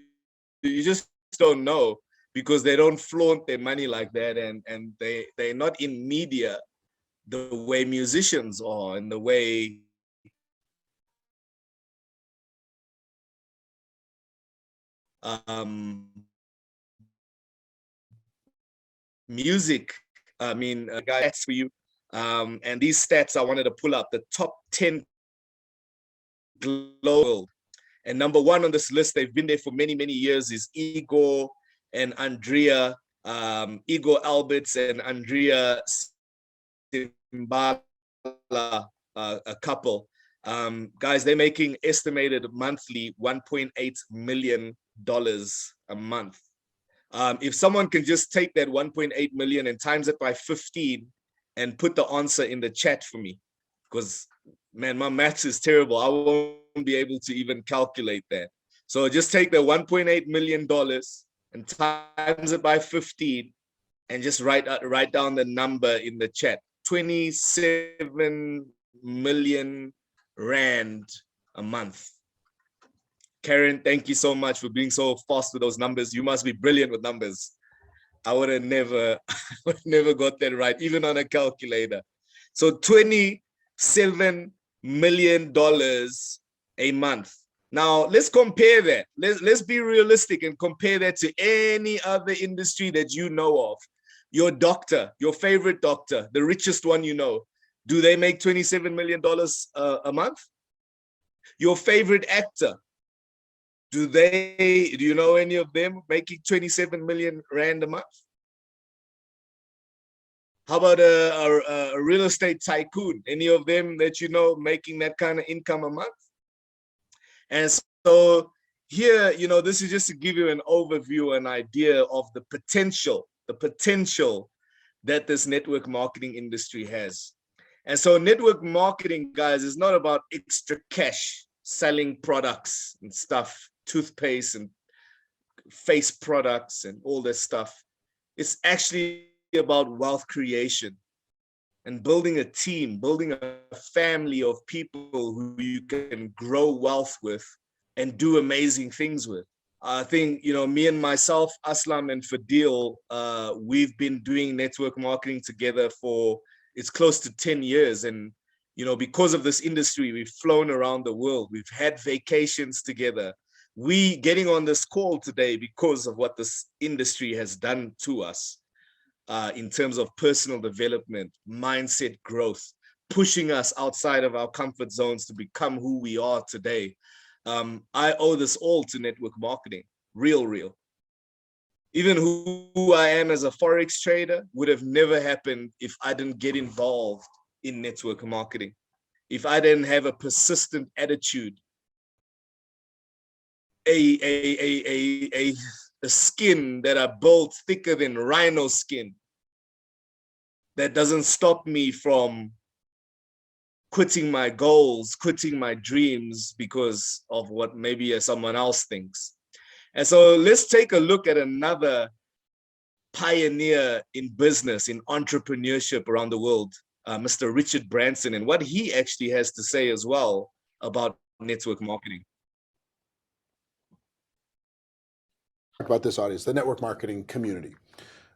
just don't know because they don't flaunt their money like that, and they're not in media the way musicians are, and the way music. I mean, guys, for you, and these stats I wanted to pull up the top 10 global. And number one on this list, they've been there for many, many years, is Igor and Andrea, Igor Alberts and Andrea Simbala, a couple. Guys, they're making estimated monthly $1.8 million a month. If someone can just take that 1.8 million and times it by 15 and put the answer in the chat for me, because man, my maths is terrible. I won't be able to even calculate that. So just take the $1.8 million and times it by 15 and just write down the number in the chat. 27 million rand a month. Karen, thank you so much for being so fast with those numbers. You must be brilliant with numbers. I would have never got that right, even on a calculator. So $27 million a month. Now let's compare that. Let's be realistic and compare that to any other industry that you know of. Your doctor, your favorite doctor, the richest one you know, do they make $27 million a month? Your favorite actor, do you know any of them making 27 million rand a month? How about a real estate tycoon? Any of them that you know making that kind of income a month? And so here, this is just to give you an overview, an idea of the potential that this network marketing industry has. And so network marketing, guys, is not about extra cash, selling products and stuff, toothpaste and face products and all this stuff. It's actually about wealth creation and building a team, building a family of people who you can grow wealth with and do amazing things with. I think, me and myself, Aslam and Fadil, we've been doing network marketing together for, it's close to 10 years. And, because of this industry, we've flown around the world. We've had vacations together. We getting on this call today because of what this industry has done to us in terms of personal development, mindset growth, pushing us outside of our comfort zones to become who we are today. I owe this all to network marketing, real. Even who I am as a Forex trader would have never happened if I didn't get involved in network marketing. If I didn't have a persistent attitude, a skin that I built thicker than rhino skin, that doesn't stop me from quitting my goals, quitting my dreams because of what maybe someone else thinks. And so let's take a look at another pioneer in business, in entrepreneurship around the world, Mr. Richard Branson, and what he actually has to say as well about network marketing. About this audience, the network marketing community.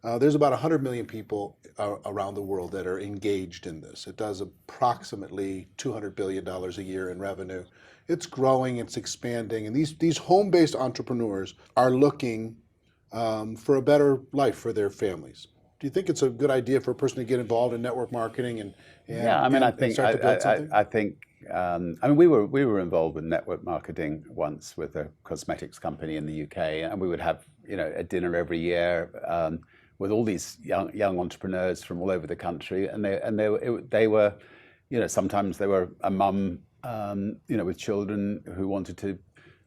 There's about 100 million people around the world that are engaged in this. It does approximately $200 billion a year in revenue. It's growing, it's expanding, and these home-based entrepreneurs are looking for a better life for their families. Do you think it's a good idea for a person to get involved in network marketing and start to build something? I think we were involved with network marketing once with a cosmetics company in the UK, and we would have a dinner every year with all these young entrepreneurs from all over the country, and they were sometimes they were a mum with children who wanted to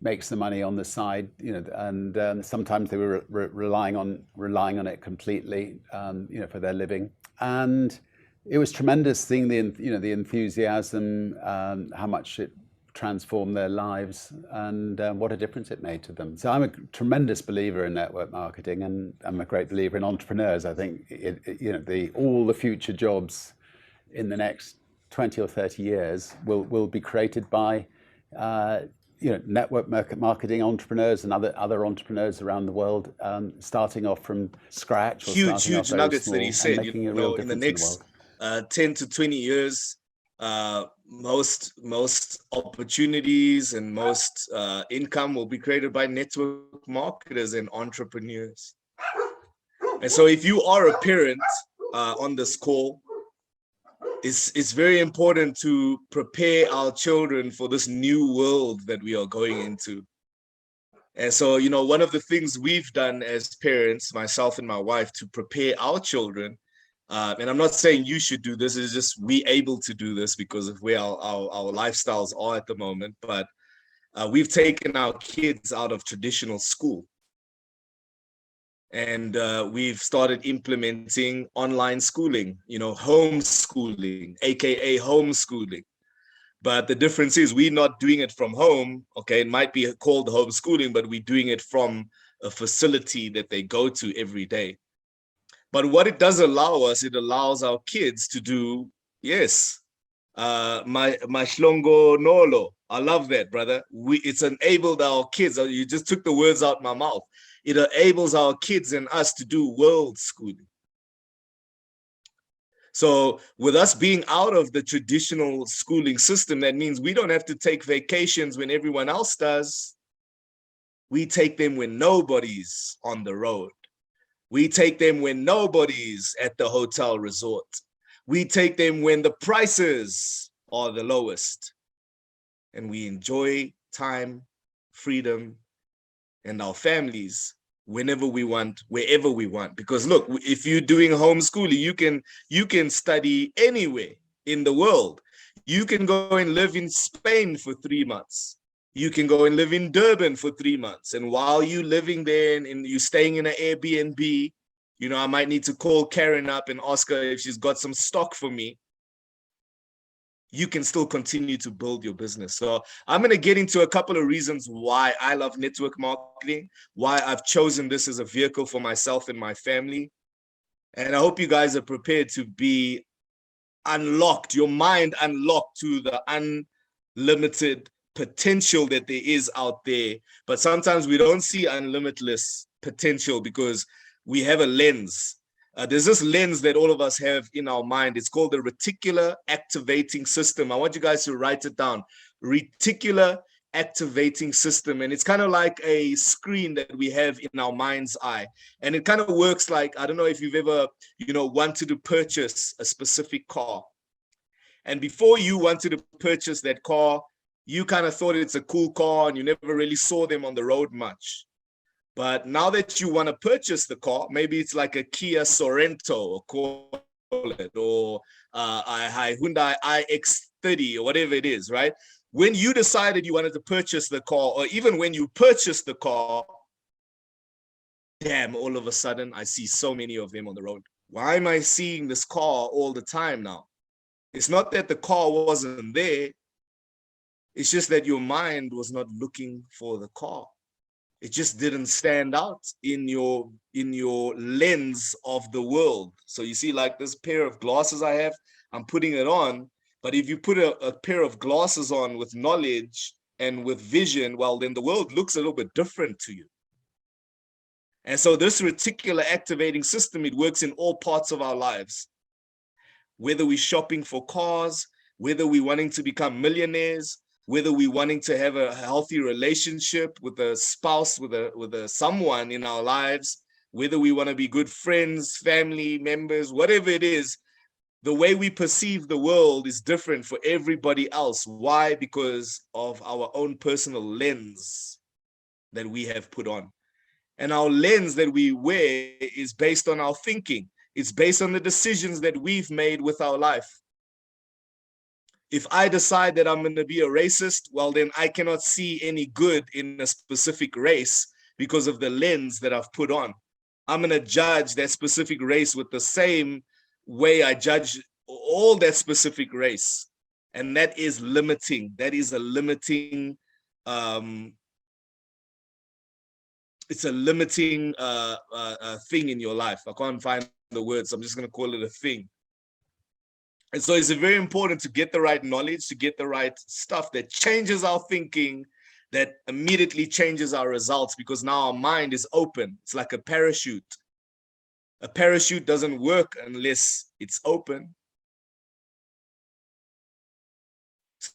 make some money on the side, and sometimes they were relying on it completely, for their living. And it was tremendous seeing the enthusiasm, how much it transformed their lives, and what a difference it made to them. So I'm a tremendous believer in network marketing, and I'm a great believer in entrepreneurs. I think all the future jobs in the next 20 or 30 years will be created by network marketing entrepreneurs and other entrepreneurs around the world, starting off from scratch. Huge nuggets that he said. In the next 10 to 20 years, most opportunities and most income will be created by network marketers and entrepreneurs. And so, if you are a parent on this call, it's very important to prepare our children for this new world that we are going into. And so, one of the things we've done as parents, myself and my wife, to prepare our children, and I'm not saying you should do this, it's just we able to do this because of where our lifestyles are at the moment, but we've taken our kids out of traditional school. And we've started implementing online schooling, homeschooling, AKA homeschooling. But the difference is we're not doing it from home. Okay, it might be called homeschooling, but we're doing it from a facility that they go to every day. But what it does allow us, it allows our kids to do, yes, my shlongo nolo. I love that, brother. It's enabled our kids. You just took the words out my mouth. It enables our kids and us to do world schooling. So with us being out of the traditional schooling system, that means we don't have to take vacations when everyone else does. We take them when nobody's on the road. We take them when nobody's at the hotel resort. We take them when the prices are the lowest. And we enjoy time, freedom, and our families whenever we want, wherever we want. Because look, if you're doing homeschooling, you can study anywhere in the world. You can go and live in Spain for 3 months. You can go and live in Durban for 3 months. And while you're living there and you're staying in an Airbnb, you know, I might need to call Karen up and ask her if she's got some stock for me. You can still continue to build your business. So I'm going to get into a couple of reasons why I love network marketing, why I've chosen this as a vehicle for myself and my family. And I hope you guys are prepared to be unlocked, your mind unlocked to the unlimited potential that there is out there. But sometimes we don't see unlimitless potential because we have a lens. There's this lens that all of us have in our mind. It's called the reticular activating system. I want you guys to write it down. Reticular activating system. And it's kind of like a screen that we have in our mind's eye. And it kind of works like, I don't know if you've ever, you know, wanted to purchase a specific car. And before you wanted to purchase that car, you kind of thought it's a cool car and you never really saw them on the road much. But now that you want to purchase the car, maybe it's like a Kia Sorento, or a Hyundai iX30 or whatever it is, right? When you decided you wanted to purchase the car, or even when you purchased the car, damn, all of a sudden, I see so many of them on the road. Why am I seeing this car all the time now? It's not that the car wasn't there. It's just that your mind was not looking for the car. It just didn't stand out in your lens of the world. So you see, like this pair of glasses I have, I'm putting it on. But if you put a pair of glasses on with knowledge and with vision, well, then the world looks a little bit different to you. And so this reticular activating system, it works in all parts of our lives. Whether we're shopping for cars, whether we're wanting to become millionaires, whether we're wanting to have a healthy relationship with a spouse, with a someone in our lives, whether we want to be good friends, family members, whatever it is, the way we perceive the world is different for everybody else. Why? Because of our own personal lens that we have put on. And our lens that we wear is based on our thinking. It's based on the decisions that we've made with our life. If I decide that I'm going to be a racist, well, then I cannot see any good in a specific race because of the lens that I've put on. I'm going to judge that specific race with the same way I judge all that specific race. And that is limiting. That is a limiting, it's a limiting thing in your life. I can't find the words. I'm just going to call it a thing. And so it's very important to get the right knowledge, to get the right stuff that changes our thinking, that immediately changes our results, because now our mind is open. It's like a parachute. A parachute doesn't work unless it's open. It's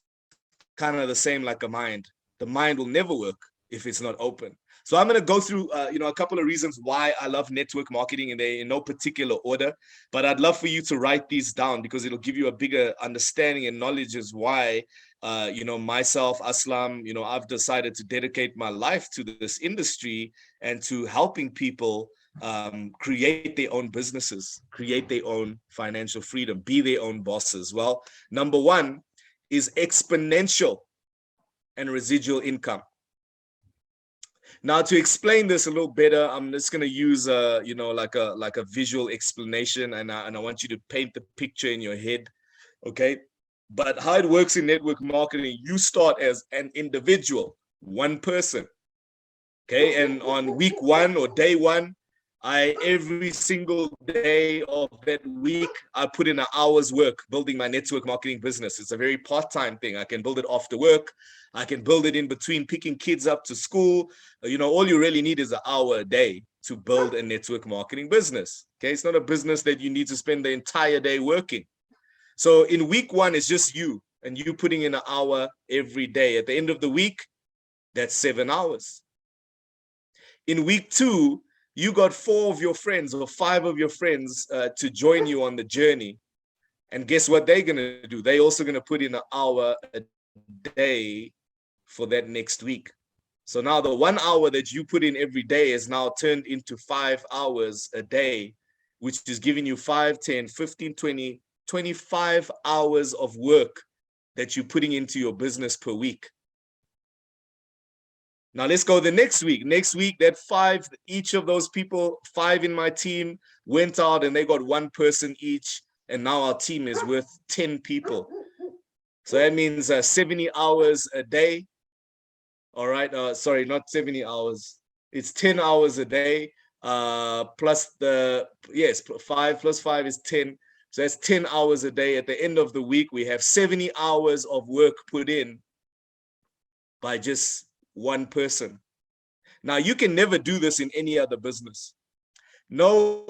kind of the same like a mind. The mind will never work if it's not open. So I'm going to go through, a couple of reasons why I love network marketing, and they're in no particular order. But I'd love for you to write these down because it'll give you a bigger understanding and knowledge as why, myself, Aslam, I've decided to dedicate my life to this industry and to helping people create their own businesses, create their own financial freedom, be their own bosses. Well, number one is exponential and residual income. Now, to explain this a little better, I'm just going to use, like a visual explanation, and I want you to paint the picture in your head, okay? But how it works in network marketing, you start as an individual, one person, okay? And on week one or day one, Every single day of that week, I put in an hour's work building my network marketing business. It's a very part-time thing. I can build it after work. I can build it in between picking kids up to school. All you really need is an hour a day to build a network marketing business. Okay, it's not a business that you need to spend the entire day working. So in week 1, it's just you and you putting in an hour every day. At the end of the week, that's 7 hours. In week 2, you got 4 of your friends or 5 of your friends to join you on the journey. And guess what they're going to do? They're also going to put in an hour a day for that next week. So now the 1 hour that you put in every day is now turned into 5 hours a day, which is giving you 5, 10, 15, 20, 25 hours of work that you're putting into your business per week. Now let's go the next week. Next week, that 5, each of those people, 5 in my team went out and they got 1 person each. And now our team is worth 10 people. So that means 70 hours a day. All right. Sorry, not 70 hours. It's 10 hours a day. Plus 5 plus 5 is 10. So that's 10 hours a day. At the end of the week, we have 70 hours of work put in by just 1 person. Now, you can never do this in any other business. No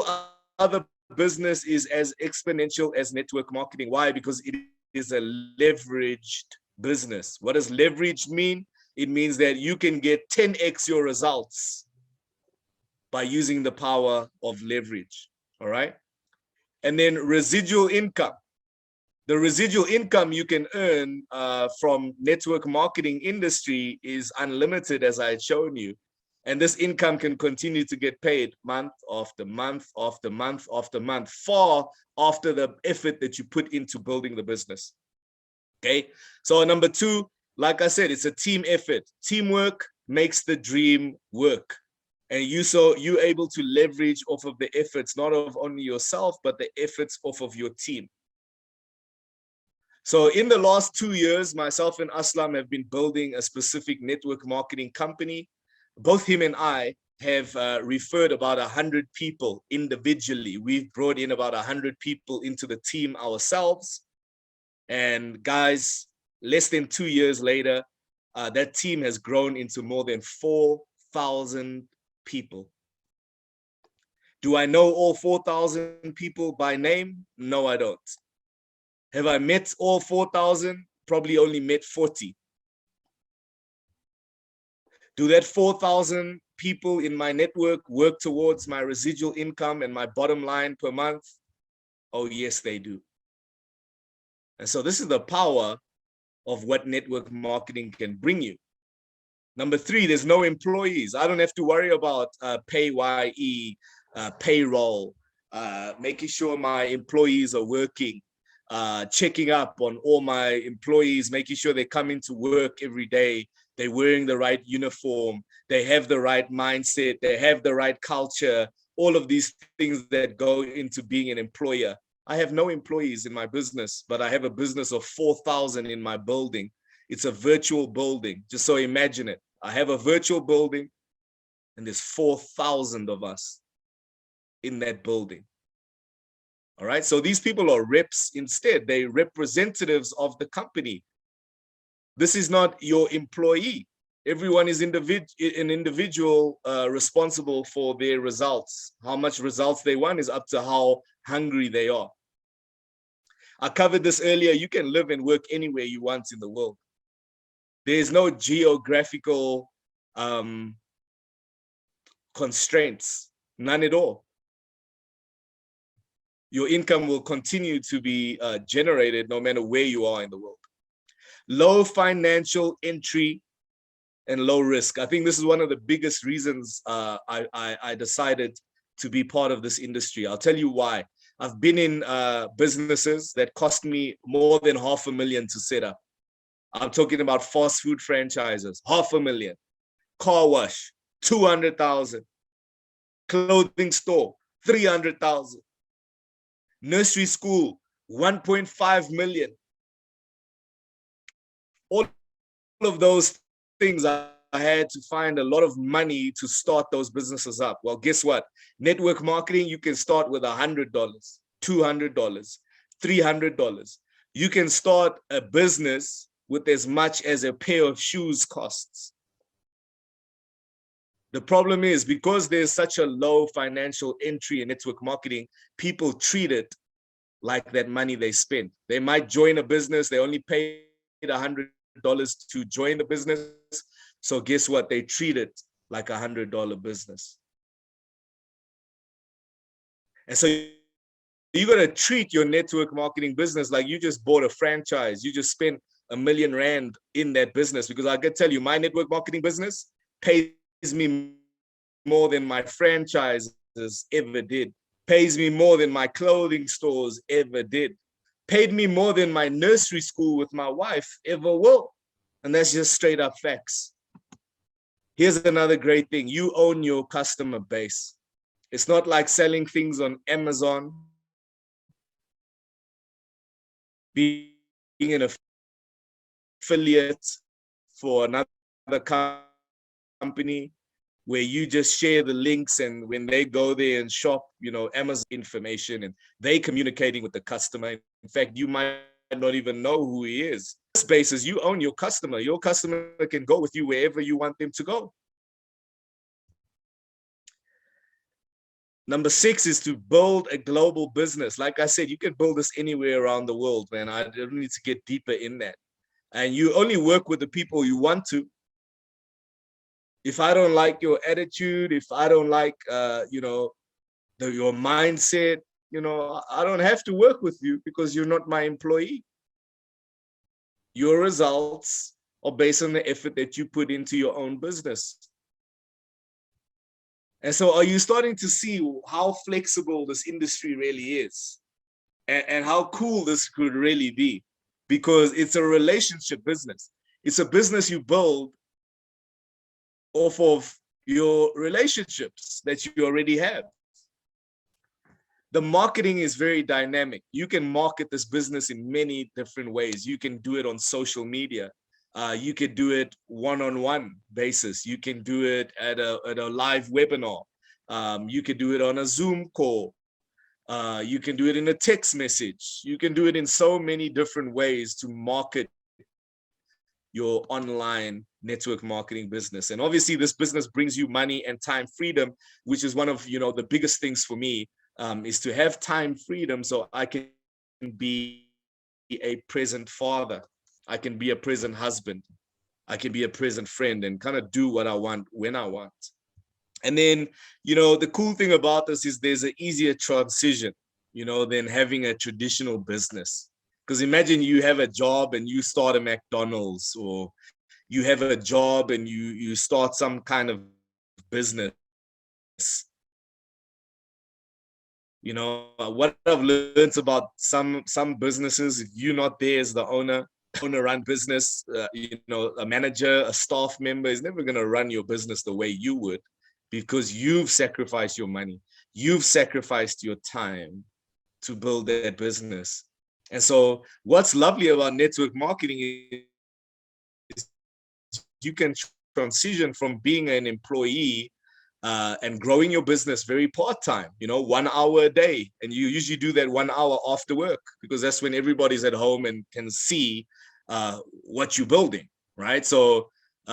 other business is as exponential as network marketing. Why? Because it is a leveraged business. What does leverage mean? It means that you can get 10x your results by using the power of leverage. All right. And then residual income. The residual income you can earn from network marketing industry is unlimited, as I had shown you. And this income can continue to get paid month after month after month after month, far after the effort that you put into building the business. Okay. So number 2, like I said, it's a team effort. Teamwork makes the dream work. And you're able to leverage off of the efforts, not of only yourself, but the efforts off of your team. So in the last 2 years, myself and Aslam have been building a specific network marketing company. Both him and I have referred about 100 people individually. We've brought in about 100 people into the team ourselves. And guys, less than 2 years later, that team has grown into more than 4,000 people. Do I know all 4,000 people by name? No, I don't. Have I met all 4,000? Probably only met 40. Do that 4,000 people in my network work towards my residual income and my bottom line per month? Oh, yes, they do. And so this is the power of what network marketing can bring you. Number 3, there's no employees. I don't have to worry about PAYE, payroll, making sure my employees are working, checking up on all my employees, making sure they come into work every day, they're wearing the right uniform, they have the right mindset, they have the right culture, all of these things that go into being an employer. I have no employees in my business, but I have a business of 4,000 in my building. It's a virtual building. Just so imagine it. I have a virtual building and there's 4,000 of us in that building. All right. So these people are reps instead. They're representatives of the company. This is not your employee. Everyone is an individual responsible for their results. How much results they want is up to how hungry they are. I covered this earlier. You can live and work anywhere you want in the world. There's no geographical constraints, none at all. Your income will continue to be generated no matter where you are in the world. Low financial entry and low risk. I think this is one of the biggest reasons I decided to be part of this industry. I'll tell you why. I've been in businesses that cost me more than $500,000 to set up. I'm talking about fast food franchises, $500,000, car wash, 200,000, clothing store, 300,000, nursery school, 1.5 million. All of those things I had to find a lot of money to start those businesses up. Well, guess what? Network marketing, you can start with $100, $200, $300. You can start a business with as much as a pair of shoes costs. The problem is, because there's such a low financial entry in network marketing, people treat it like that money they spend. They might join a business, they only paid $100 to join the business. So guess what? They treat it like $100 business. And so you're going to treat your network marketing business like you just bought a franchise. You just spent R1 million in that business. Because I can tell you, my network marketing business pays me more than my franchises ever did, pays me more than my clothing stores ever did, paid me more than my nursery school with my wife ever will. And that's just straight up facts. Here's another great thing. You own your customer base. It's not like selling things on Amazon, being an affiliate for another company where you just share the links, and when they go there and shop, Amazon information, and they communicating with the customer. In fact, you might not even know who he is. Space is you own your customer. Your customer can go with you wherever you want them to go. Number 6 is to build a global business. Like I said, you can build this anywhere around the world, man. I don't need to get deeper in that. And you only work with the people you want to. If I don't like your attitude, if I don't like, your mindset, I don't have to work with you because you're not my employee. Your results are based on the effort that you put into your own business. And so are you starting to see how flexible this industry really is, and how cool this could really be? Because it's a relationship business. It's a business you build off of your relationships that you already have. The marketing is very dynamic. You can market this business in many different ways. You can do it on social media. You could do it one-on-one basis. You can do it at a live webinar. You could do it on a Zoom call. You can do it in a text message. You can do it in so many different ways to market your online network marketing business. And obviously this business brings you money and time freedom, which is one of the biggest things for me, is to have time freedom so I can be a present father. I can be a present husband. I can be a present friend and kind of do what I want when I want. And then, the cool thing about this is there's an easier transition, than having a traditional business. Because imagine you have a job and you start a McDonald's, or you have a job and you start some kind of business. What I've learned about some businesses, if you're not there as the owner-run business, a manager, a staff member is never going to run your business the way you would, because you've sacrificed your money. You've sacrificed your time to build that business. And so what's lovely about network marketing is you can transition from being an employee and growing your business very part-time, 1 hour a day. And you usually do that 1 hour after work, because that's when everybody's at home and can see what you're building, right? So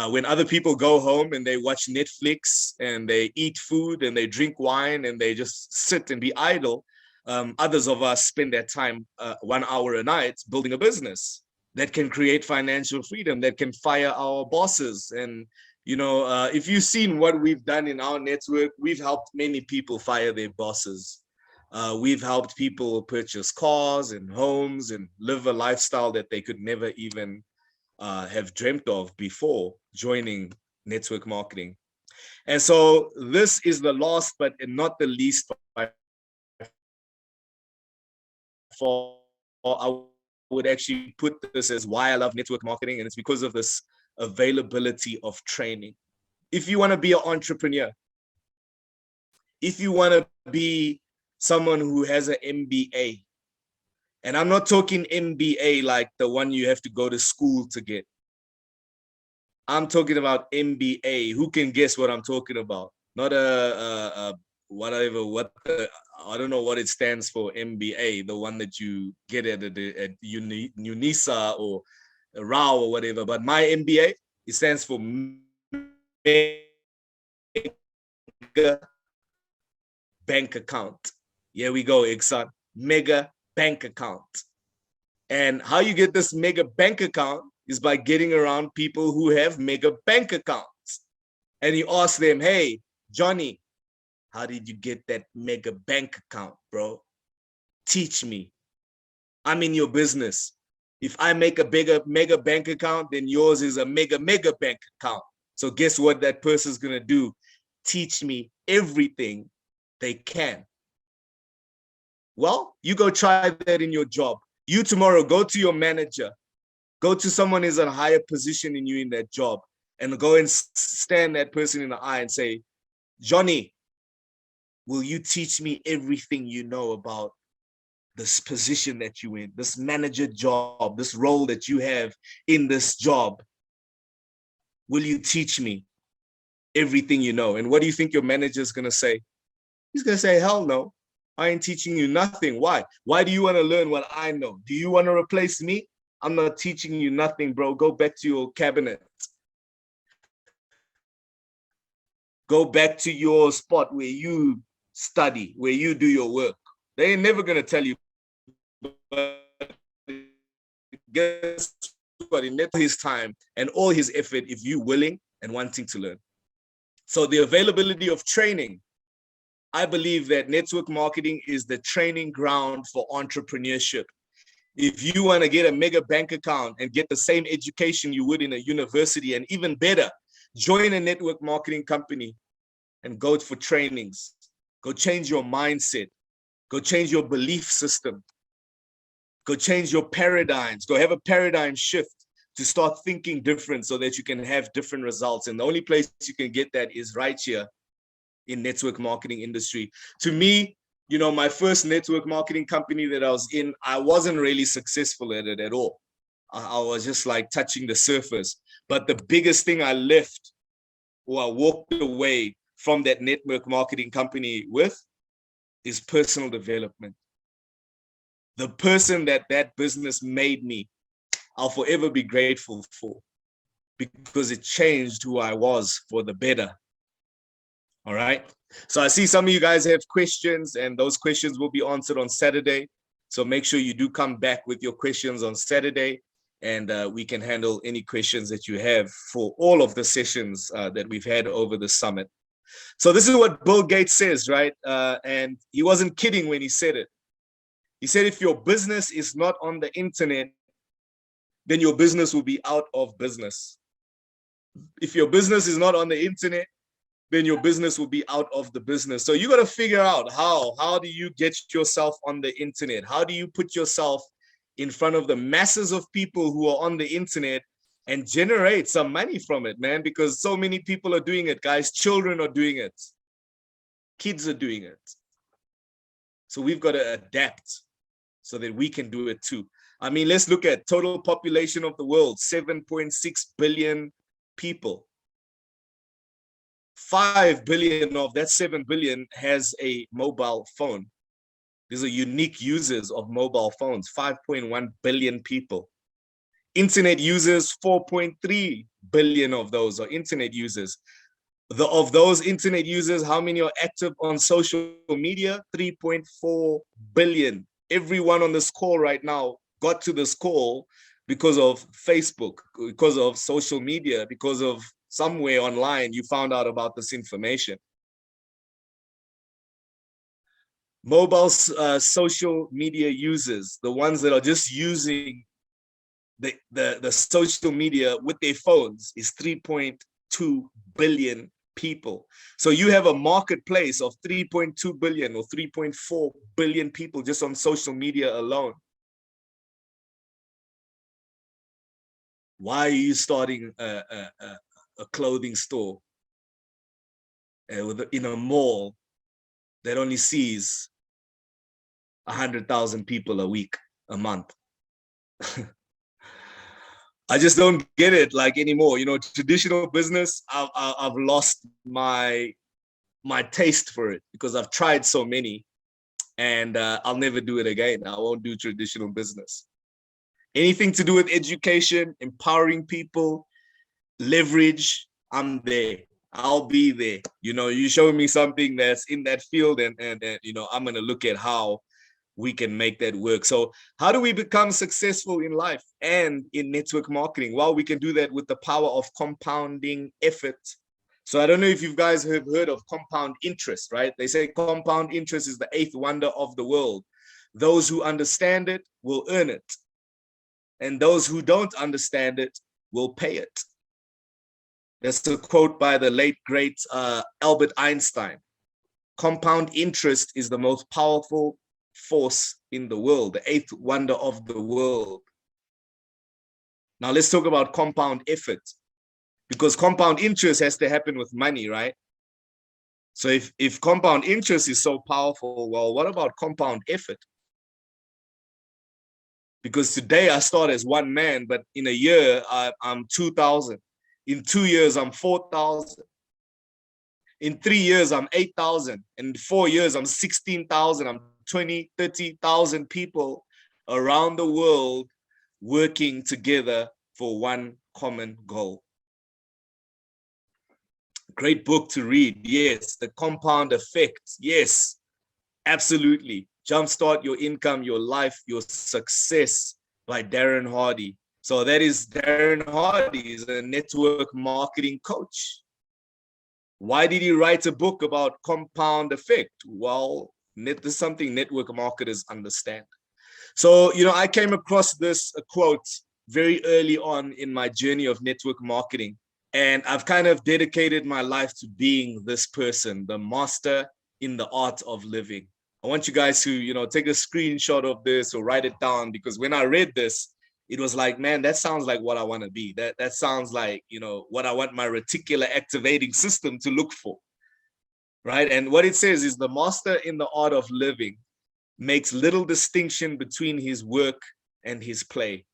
when other people go home and they watch Netflix and they eat food and they drink wine and they just sit and be idle, others of us spend that time 1 hour a night building a business that can create financial freedom, that can fire our bosses. And if you've seen what we've done in our network, we've helped many people fire their bosses. We've helped people purchase cars and homes and live a lifestyle that they could never even have dreamt of before joining network marketing. And so this is the last but not the least by far. I would actually put this as why I love network marketing, and it's because of this availability of training. If you want to be an entrepreneur, if you want to be someone who has an MBA, and I'm not talking MBA like the one you have to go to school to get. I'm talking about MBA. Who can guess what I'm talking about? Not a whatever, I don't know what it stands for, MBA, the one that you get at UNISA or RAW or whatever. But my MBA, it stands for Mega Bank Account. Here we go, Iksan. Mega Bank Account. And how you get this mega bank account is by getting around people who have mega bank accounts. And you ask them, hey, Johnny, how did you get that mega bank account, bro? Teach me. I'm in your business. If I make a bigger mega bank account, then yours is a mega bank account. So guess what that person's gonna do? Teach me everything they can. Well, you go try that in your job. You tomorrow go to your manager, go to someone who's in a higher position than you in that job, and go and stand that person in the eye and say, Johnny, will you teach me everything you know about this position that you're in, this manager job, this role that you have in this job? Will you teach me everything you know? And what do you think your manager is going to say? He's going to say, hell no, I ain't teaching you nothing. Why? Why do you want to learn what I know? Do you want to replace me? I'm not teaching you nothing, bro. Go back to your cabinet. Go back to your spot where you study, where you do your work. They ain't never going to tell you. But guess what? In his time and all his effort, if you're willing and wanting to learn. So the availability of training, I believe that network marketing is the training ground for entrepreneurship. If you want to get a mega bank account and get the same education you would in a university, and even better, join a network marketing company and go for trainings. Go change your mindset. Go change your belief system. Go change your paradigms. Go have a paradigm shift to start thinking different so that you can have different results. And the only place you can get that is right here in network marketing industry. To me, you know, my first network marketing company that I was in, I wasn't really successful at it at all. I was just like touching the surface. But the biggest thing I left, or I walked away from that network marketing company with, is personal development. The person that business made me, I'll forever be grateful for, because it changed who I was for the better. All right. So I see some of you guys have questions, and those questions will be answered on Saturday. So make sure you do come back with your questions on Saturday, and we can handle any questions that you have for all of the sessions that we've had over the summit. So this is what Bill Gates says, right? And he wasn't kidding when he said it. He said, if your business is not on the internet, then your business will be out of business. If your business is not on the internet, then your business will be out of the business. So you got to figure out how do you get yourself on the internet? How do you put yourself in front of the masses of people who are on the internet and generate some money from it, man? Because so many people are doing it, guys. Children are doing it. Kids are doing it. So we've got to adapt so that we can do it too. I mean, let's look at total population of the world, 7.6 billion people. 5 billion of that 7 billion has a mobile phone. These are unique users of mobile phones, 5.1 billion people. Internet users, 4.3 billion of those are internet users. Of those internet users, how many are active on social media? 3.4 billion. Everyone on this call right now got to this call because of Facebook, because of social media, because of somewhere online you found out about this information. Mobile social media users, the ones that are just using the social media with their phones, is 3.2 billion people. So you have a marketplace of 3.2 billion or 3.4 billion people just on social media alone. Why are you starting a clothing store in a mall that only sees 100,000 people a week, a month? I just don't get it like anymore. You know, traditional business, I've lost my taste for it because I've tried so many, and I'll never do it again. I won't do traditional business. Anything to do with education, empowering people, leverage, I'm there. I'll be there. You know, you show me something that's in that field, and you know, I'm gonna look at how we can make that work. So how do we become successful in life and in network marketing? Well, we can do that with the power of compounding effort. So I don't know if you guys have heard of compound interest, right? They say compound interest is the eighth wonder of the world. Those who understand it will earn it, and those who don't understand it will pay it. That's a quote by the late, great Albert Einstein. Compound interest is the most powerful force in the world, the eighth wonder of the world. Now let's talk about compound effort, because compound interest has to happen with money, right? So if compound interest is so powerful, well, what about compound effort? Because today I start as one man, but in a year I'm 2,000. In 2 years I'm 4,000. In 3 years I'm 8,000. In 4 years I'm 16,000. I'm 20, 30,000 people around the world working together for one common goal. Great book to read. Yes. The Compound Effect. Yes, absolutely. Jumpstart Your Income, Your Life, Your Success by Darren Hardy. So that is Darren Hardy. He's a network marketing coach. Why did he write a book about compound effect? Well, this is something network marketers understand. So, you know, I came across this quote very early on in my journey of network marketing, and I've kind of dedicated my life to being this person, the master in the art of living. I want you guys to, you know, take a screenshot of this or write it down, because when I read this, it was like, man, that sounds like what I want to be. That sounds like, you know, what I want my reticular activating system to look for, right? And what it says is the master in the art of living makes little distinction between his work and his play,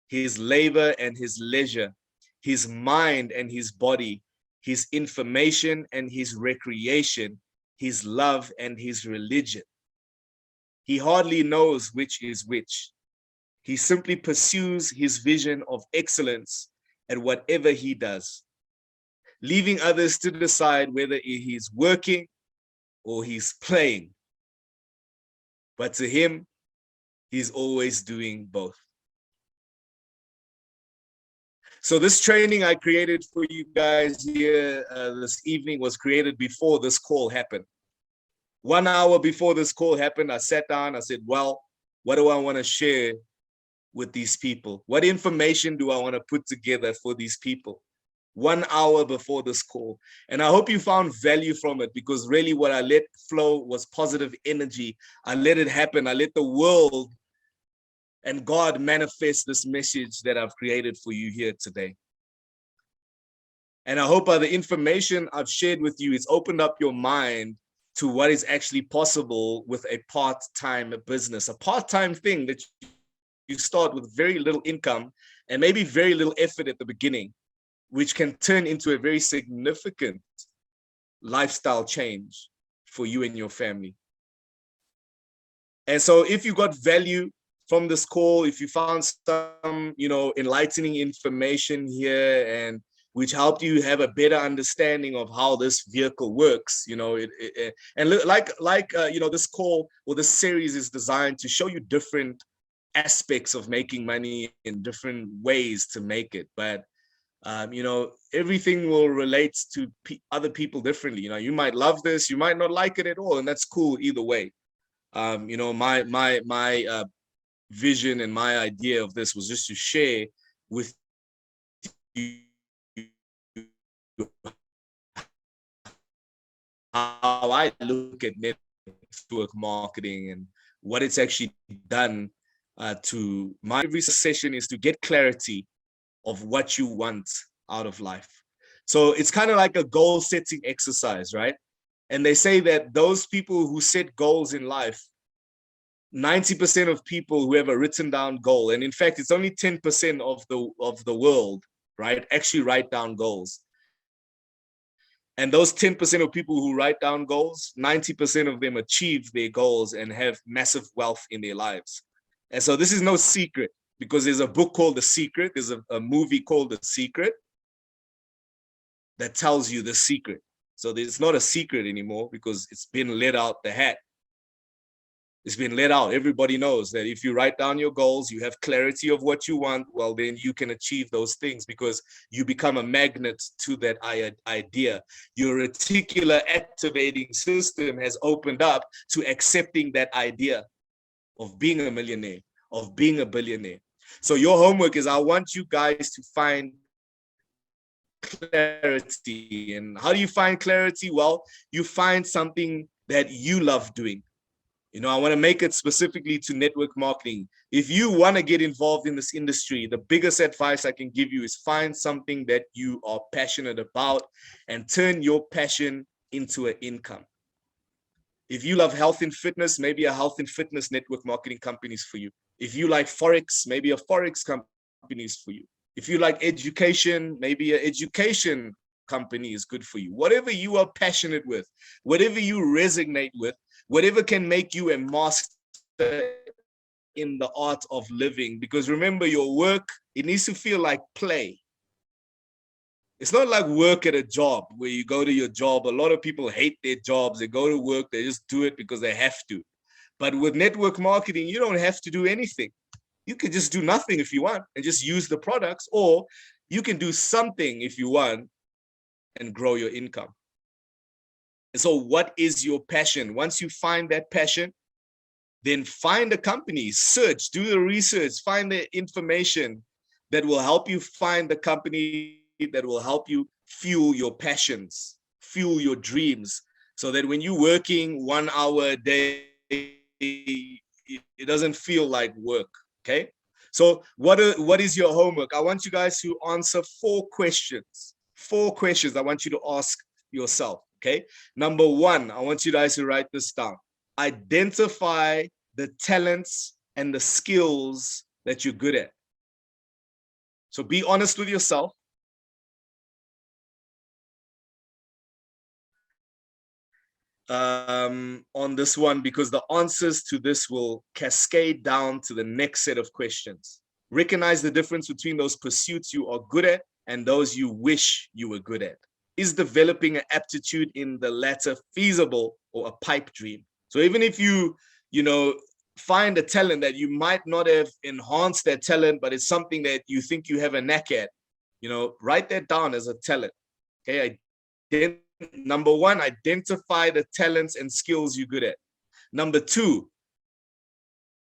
his labor and his leisure, his mind and his body, his information and his recreation, his love and his religion. He hardly knows which is which. He simply pursues his vision of excellence at whatever he does, leaving others to decide whether he's working or he's playing. But to him, he's always doing both. So this training I created for you guys here this evening was created before this call happened. 1 hour before this call happened, I sat down, I said, well, what do I want to share with these people? What information do I want to put together for these people? 1 hour before this call. And I hope you found value from it, because really what I let flow was positive energy. I let it happen. I let the world and God manifest this message that I've created for you here today. And I hope by the information I've shared with you, it's opened up your mind to what is actually possible with a part-time business, a part-time thing that you start with very little income and maybe very little effort at the beginning, which can turn into a very significant lifestyle change for you and your family. And so if you got value from this call, if you found some, you know, enlightening information here, and which helped you have a better understanding of how this vehicle works, you know, you know, this call or this series is designed to show you different aspects of making money in different ways to make it. But you know, everything will relate to other people differently. You know, you might love this, you might not like it at all, and that's cool either way. You know, my vision and my idea of this was just to share with you how I look at network marketing and what it's actually done to my every session is to get clarity of what you want out of life. So it's kind of like a goal setting exercise, right? And they say that those people who set goals in life 90% of people who have a written down goal, and in fact, it's only 10% of the world, right, actually write down goals. And those 10% of people who write down goals, 90% of them achieve their goals and have massive wealth in their lives. And so this is no secret, because there's a book called The Secret. There's a movie called The Secret that tells you the secret. So it's not a secret anymore because it's been let out the hat. It's been let out. Everybody knows that if you write down your goals, you have clarity of what you want, well, then you can achieve those things because you become a magnet to that idea. Your reticular activating system has opened up to accepting that idea of being a millionaire, of being a billionaire. So your homework is, I want you guys to find clarity. And how do you find clarity? Well, you find something that you love doing. You know, I want to make it specifically to network marketing. If you want to get involved in this industry, the biggest advice I can give you is find something that you are passionate about and turn your passion into an income. If you love health and fitness, maybe a health and fitness network marketing company is for you. If you like Forex, maybe a Forex company is for you. If you like education, maybe an education company is good for you. Whatever you are passionate with, whatever you resonate with, whatever can make you a master in the art of living. Because remember, your work, it needs to feel like play. It's not like work at a job where you go to your job. A lot of people hate their jobs. They go to work, they just do it because they have to. But with network marketing, you don't have to do anything. You can just do nothing if you want and just use the products, or you can do something if you want and grow your income. And so what is your passion? Once you find that passion, then find a company, search, do the research, find the information that will help you find the company that will help you fuel your passions, fuel your dreams, so that when you're working 1 hour a day, it doesn't feel like work, okay? So what is your homework? I want you guys to answer 4 questions. 4 questions I want you to ask yourself, okay? Number 1, I want you guys to write this down. Identify the talents and the skills that you're good at. So be honest with yourself. On this one, because the answers to this will cascade down to the next set of questions. Recognize the difference between those pursuits you are good at and those you wish you were good at. Is developing an aptitude in the latter feasible or a pipe dream? So even if you find a talent that you might not have enhanced that talent, but it's something that you think you have a knack at, write that down as a talent. Okay. Number 1, identify the talents and skills you're good at. Number 2,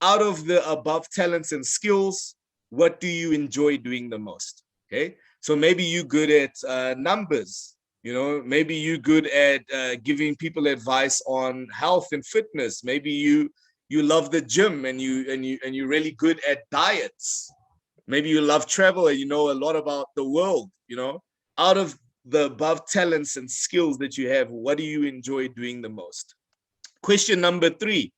out of the above talents and skills, what do you enjoy doing the most? Okay. So maybe you're good at numbers. Maybe you're good at giving people advice on health and fitness. Maybe you love the gym and you're really good at diets. Maybe you love travel and you know a lot about the world. Out of the above talents and skills that you have, what do you enjoy doing the most? Question number 3,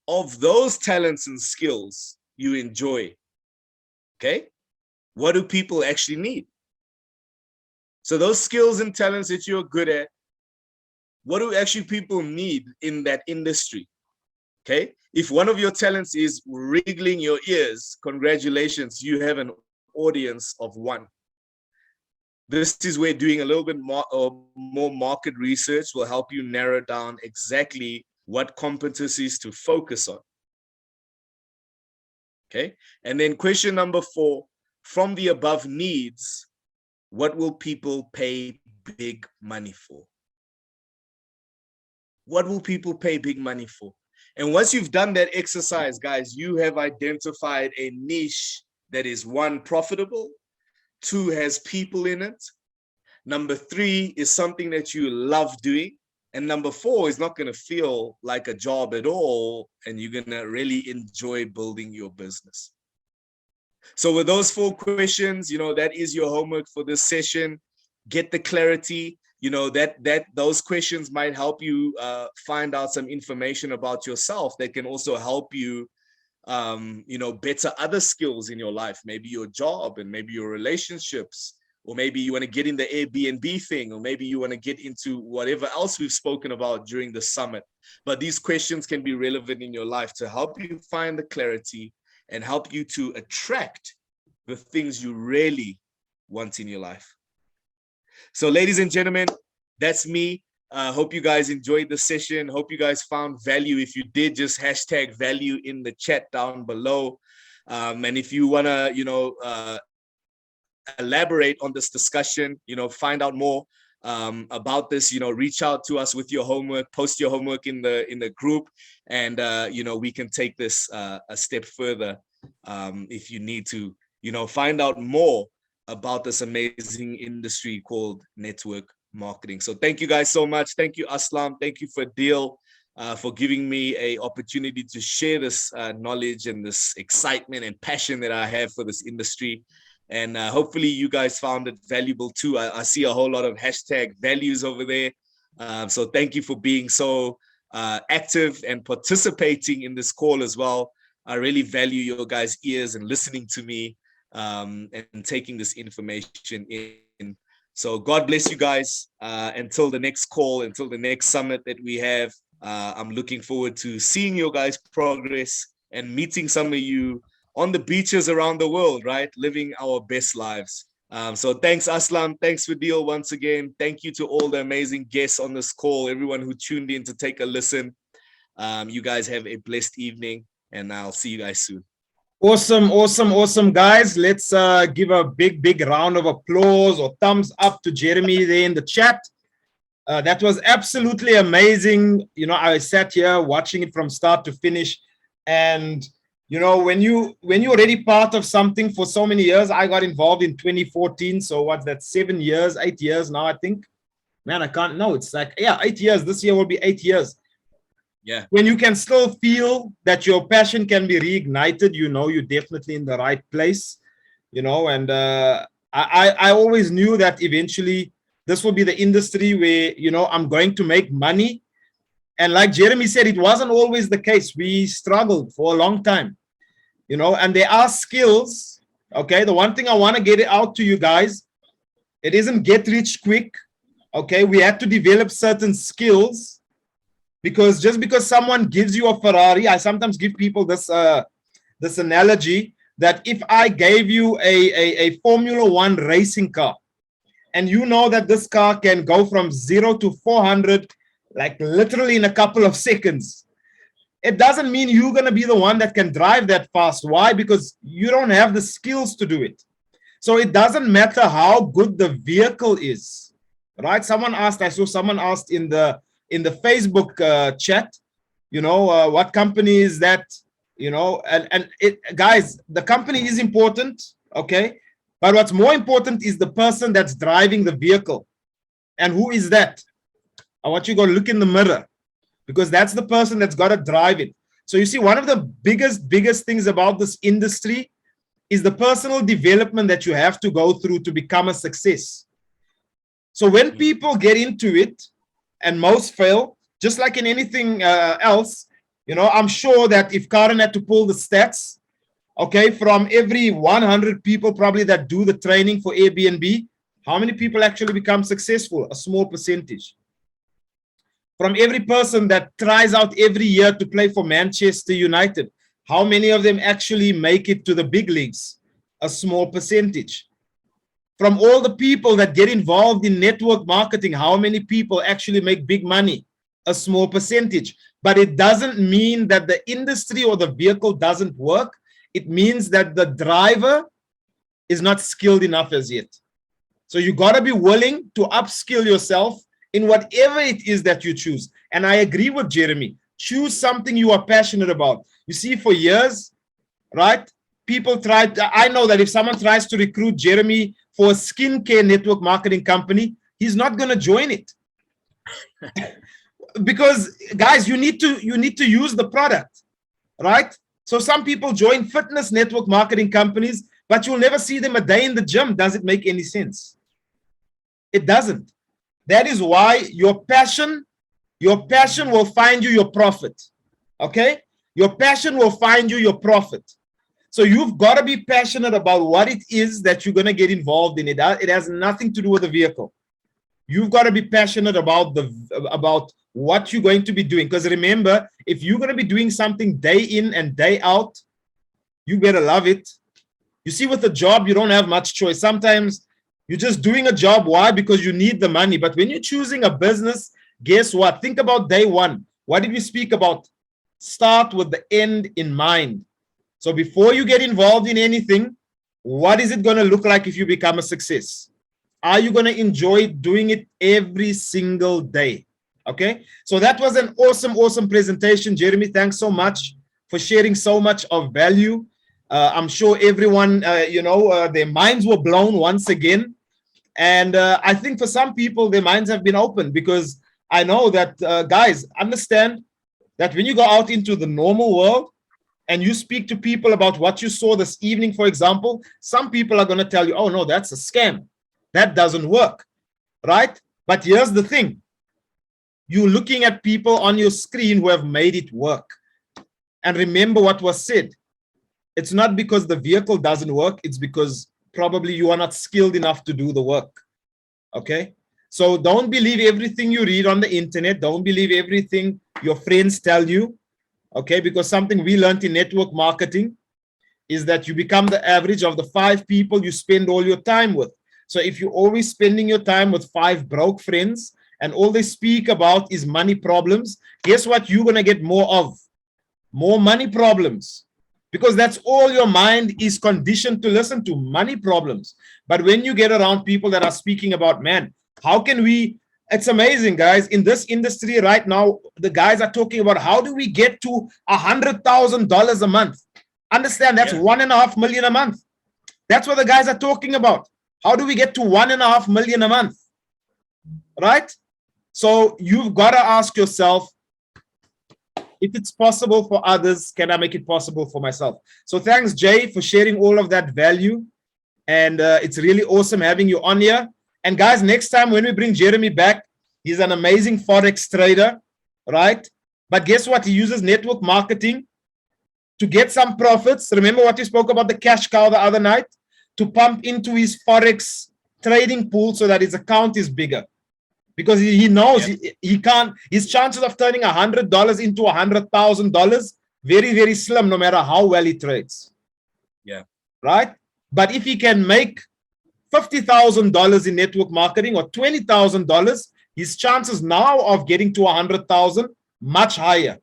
of those talents and skills you enjoy, okay, what do people actually need? So those skills and talents that you're good at, what do actually people need in that industry? Okay, if one of your talents is wriggling your ears, congratulations, you have an audience of 1. This is where doing a little bit more market research will help you narrow down exactly what competencies to focus on. Okay, and then question number 4, from the above needs, what will people pay big money for? What will people pay big money for? And once you've done that exercise, guys, you have identified a niche that is 1, profitable, 2, has people in it. Number 3 is something that you love doing. And number 4 is not going to feel like a job at all. And you're going to really enjoy building your business. So with those 4 questions, that is your homework for this session. Get the clarity, those questions might help you find out some information about yourself that can also help you better other skills in your life, maybe your job and maybe your relationships, or maybe you want to get in the Airbnb thing, or maybe you want to get into whatever else we've spoken about during the summit. But these questions can be relevant in your life to help you find the clarity and help you to attract the things you really want in your life. So ladies and gentlemen, that's me. Hope you guys enjoyed the session. Hope you guys found value. If you did, just hashtag value in the chat down below. And if you want to, elaborate on this discussion, find out more about this, reach out to us with your homework, post your homework in the group, and we can take this a step further if you need to, find out more about this amazing industry called network marketing. So thank you guys so much. Thank you, Aslam. Thank you, Fadil, for giving me an opportunity to share this knowledge and this excitement and passion that I have for this industry. And hopefully you guys found it valuable too. I see a whole lot of hashtag values over there. So thank you for being so active and participating in this call as well. I really value your guys' ears and listening to me and taking this information in. So God bless you guys. Until the next call, until the next summit that we have, I'm looking forward to seeing your guys' progress and meeting some of you on the beaches around the world, right? Living our best lives. So thanks, Aslam. Thanks, Fadil, once again. Thank you to all the amazing guests on this call, everyone who tuned in to take a listen. You guys have a blessed evening, and I'll see you guys soon. Awesome, guys. Let's give a big round of applause or thumbs up to Jeremy there in the chat. That was absolutely amazing. I sat here watching it from start to finish, and when you're already part of something for so many years. I got involved in 2014, so what's that, 7 years, 8 years now, I think. Man, I can't know. It's like, yeah, 8 years. This year will be 8 years. Yeah. When you can still feel that your passion can be reignited, you're definitely in the right place. And I always knew that eventually this will be the industry where I'm going to make money. And like Jeremy said, it wasn't always the case. We struggled for a long time, and there are skills. Okay. The one thing I want to get it out to you guys, it isn't get rich quick. Okay. We had to develop certain skills, because just because someone gives you a Ferrari, I sometimes give people this analogy that if I gave you a Formula One racing car, and that this car can go from 0 to 400 like literally in a couple of seconds, it doesn't mean you're going to be the one that can drive that fast. Why? Because you don't have the skills to do it. So it doesn't matter how good the vehicle is, right? I saw someone asked in the Facebook chat, what company is that? Guys, the company is important, okay? But what's more important is the person that's driving the vehicle. And who is that? I want you to go look in the mirror, because that's the person that's got to drive it. So you see, one of the biggest things about this industry is the personal development that you have to go through to become a success. So when people get into it, and most fail, just like in anything else, I'm sure that if Karen had to pull the stats, okay, from every 100 people probably that do the training for Airbnb, how many people actually become successful? A small percentage. From every person that tries out every year to play for Manchester United, how many of them actually make it to the big leagues? A small percentage. From all the people that get involved in network marketing, how many people actually make big money? A small percentage. But it doesn't mean that the industry or the vehicle doesn't work. It means that the driver is not skilled enough as yet. So you got to be willing to upskill yourself in whatever it is that you choose. And I agree with Jeremy. Choose something you are passionate about. You see, for years, right, people I know that if someone tries to recruit Jeremy for a skincare network marketing company, he's not going to join it. Because, guys, you need to use the product, right? So some people join fitness network marketing companies, but you'll never see them a day in the gym. Does it make any sense? It doesn't. That is why your passion will find you your profit. Okay? Your passion will find you your profit. So you've got to be passionate about what it is that you're going to get involved in. It has nothing to do with the vehicle. You've got to be passionate about what you're going to be doing. Because remember, if you're going to be doing something day in and day out, you better love it. You see, with a job, you don't have much choice. Sometimes you're just doing a job. Why? Because you need the money. But when you're choosing a business, guess what? Think about day one. What did we speak about? Start with the end in mind. So before you get involved in anything, what is it going to look like if you become a success? Are you going to enjoy doing it every single day? Okay. So that was an awesome presentation. Jeremy, thanks so much for sharing so much of value. I'm sure everyone, their minds were blown once again. And I think for some people, their minds have been opened, because I know that, guys, understand that when you go out into the normal world and you speak to people about what you saw this evening, for example, some people are going to tell you, oh, no, that's a scam. That doesn't work, right? But here's the thing. You're looking at people on your screen who have made it work. And remember what was said. It's not because the vehicle doesn't work. It's because probably you are not skilled enough to do the work. Okay? So don't believe everything you read on the internet. Don't believe everything your friends tell you. Okay? Because something we learned in network marketing is that you become the average of the 5 people you spend all your time with. So if you're always spending your time with 5 broke friends and all they speak about is money problems, guess what you're going to get more of? More money problems. Because that's all your mind is conditioned to listen to, money problems. But when you get around people that are speaking about, man, how can we, it's amazing, guys. In this industry right now, the guys are talking about how do we get to $100,000 a month? Understand, that's $1.5 million a month. That's what the guys are talking about. How do we get to $1.5 million a month? Right? So you've got to ask yourself, if it's possible for others, can I make it possible for myself? So thanks, Jay, for sharing all of that value. And it's really awesome having you on here. And guys, next time when we bring Jeremy back, he's an amazing Forex trader, right? But guess what? He uses network marketing to get some profits. Remember what we spoke about, the cash cow the other night? To pump into his Forex trading pool so that his account is bigger. Because he knows he can't, his chances of turning $100 into $100,000, very, very slim, no matter how well he trades. Yeah. Right? But if he can make $50,000 in network marketing or $20,000, his chances now of getting to 100,000 much higher.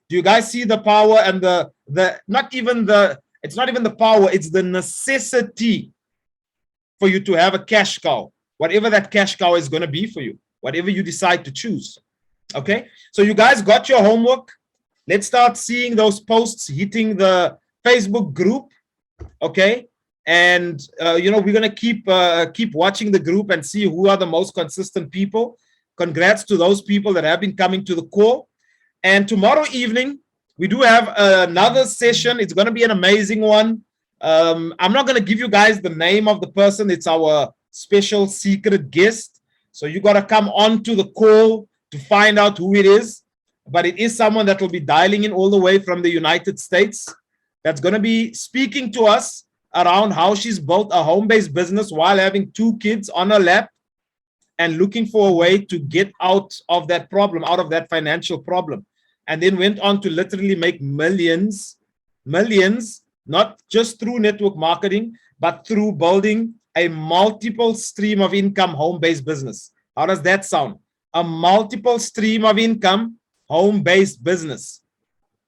Do you guys see the power and it's not even the power, it's the necessity for you to have a cash cow, whatever that cash cow is going to be for you, whatever you decide to choose. Okay, so you guys got your homework. Let's start seeing those posts hitting the Facebook group. Okay, and we're going to keep watching the group and see who are the most consistent people. Congrats to those people that have been coming to the call. And tomorrow evening we do have another session. It's going to be an amazing one. I'm not going to give you guys the name of the person. It's our special secret guest. So you got to come on to the call to find out who it is. But it is someone that will be dialing in all the way from the United States that's going to be speaking to us around how she's built a home-based business while having 2 kids on her lap and looking for a way to get out of that problem, out of that financial problem. And then went on to literally make millions, not just through network marketing, but through building a multiple stream of income home-based business. How does that sound? A multiple stream of income home-based business.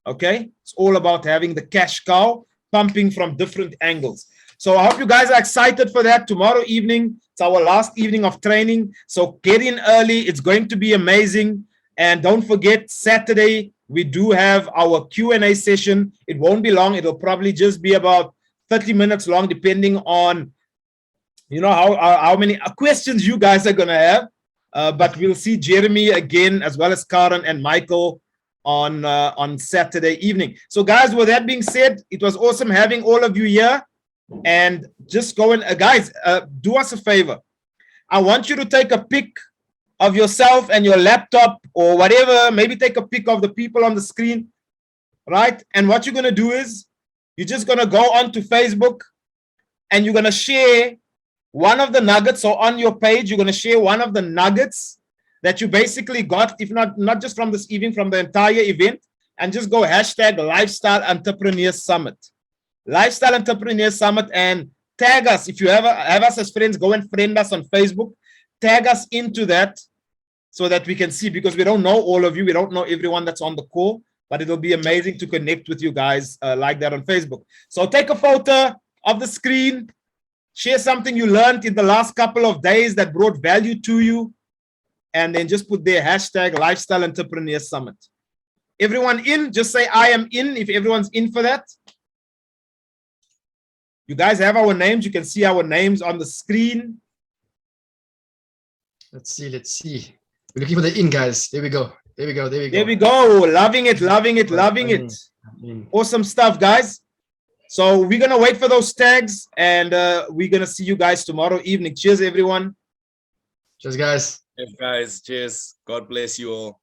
Okay? It's all about having the cash cow pumping from different angles. So I hope you guys are excited for that. Tomorrow evening, it's our last evening of training. So get in early. It's going to be amazing. And don't forget, Saturday, we do have our Q&A session. It won't be long. It'll probably just be about 30 minutes long, depending on, how many questions you guys are going to have. But we'll see Jeremy again, as well as Karen and Michael on Saturday evening. So guys, with that being said, it was awesome having all of you here. And just go and guys, do us a favor. I want you to take a pic of yourself and your laptop or whatever. Maybe take a pic of the people on the screen. right? And what you're going to do is you're just going to go onto Facebook and you're going to share one of the nuggets. So on your page, you're going to share one of the nuggets that you basically got, if not just from this evening, from the entire event, and just go hashtag Lifestyle Entrepreneur Summit. Lifestyle Entrepreneur Summit, and tag us. If you have us as friends, go and friend us on Facebook. Tag us into that so that we can see, because we don't know all of you. We don't know everyone that's on the call, but it'll be amazing to connect with you guys like that on Facebook. So take a photo of the screen, share something you learned in the last couple of days that brought value to you, and then just put their hashtag Lifestyle Entrepreneur Summit. Everyone in, just say I am in if everyone's in for that. You guys have our names. You can see our names on the screen. Let's see. We're looking for the in, guys. There we go. There we go. Loving it. Awesome stuff, guys. So we're going to wait for those tags, and we're going to see you guys tomorrow evening. Cheers, everyone. Cheers, guys. Cheers, guys. Cheers. God bless you all.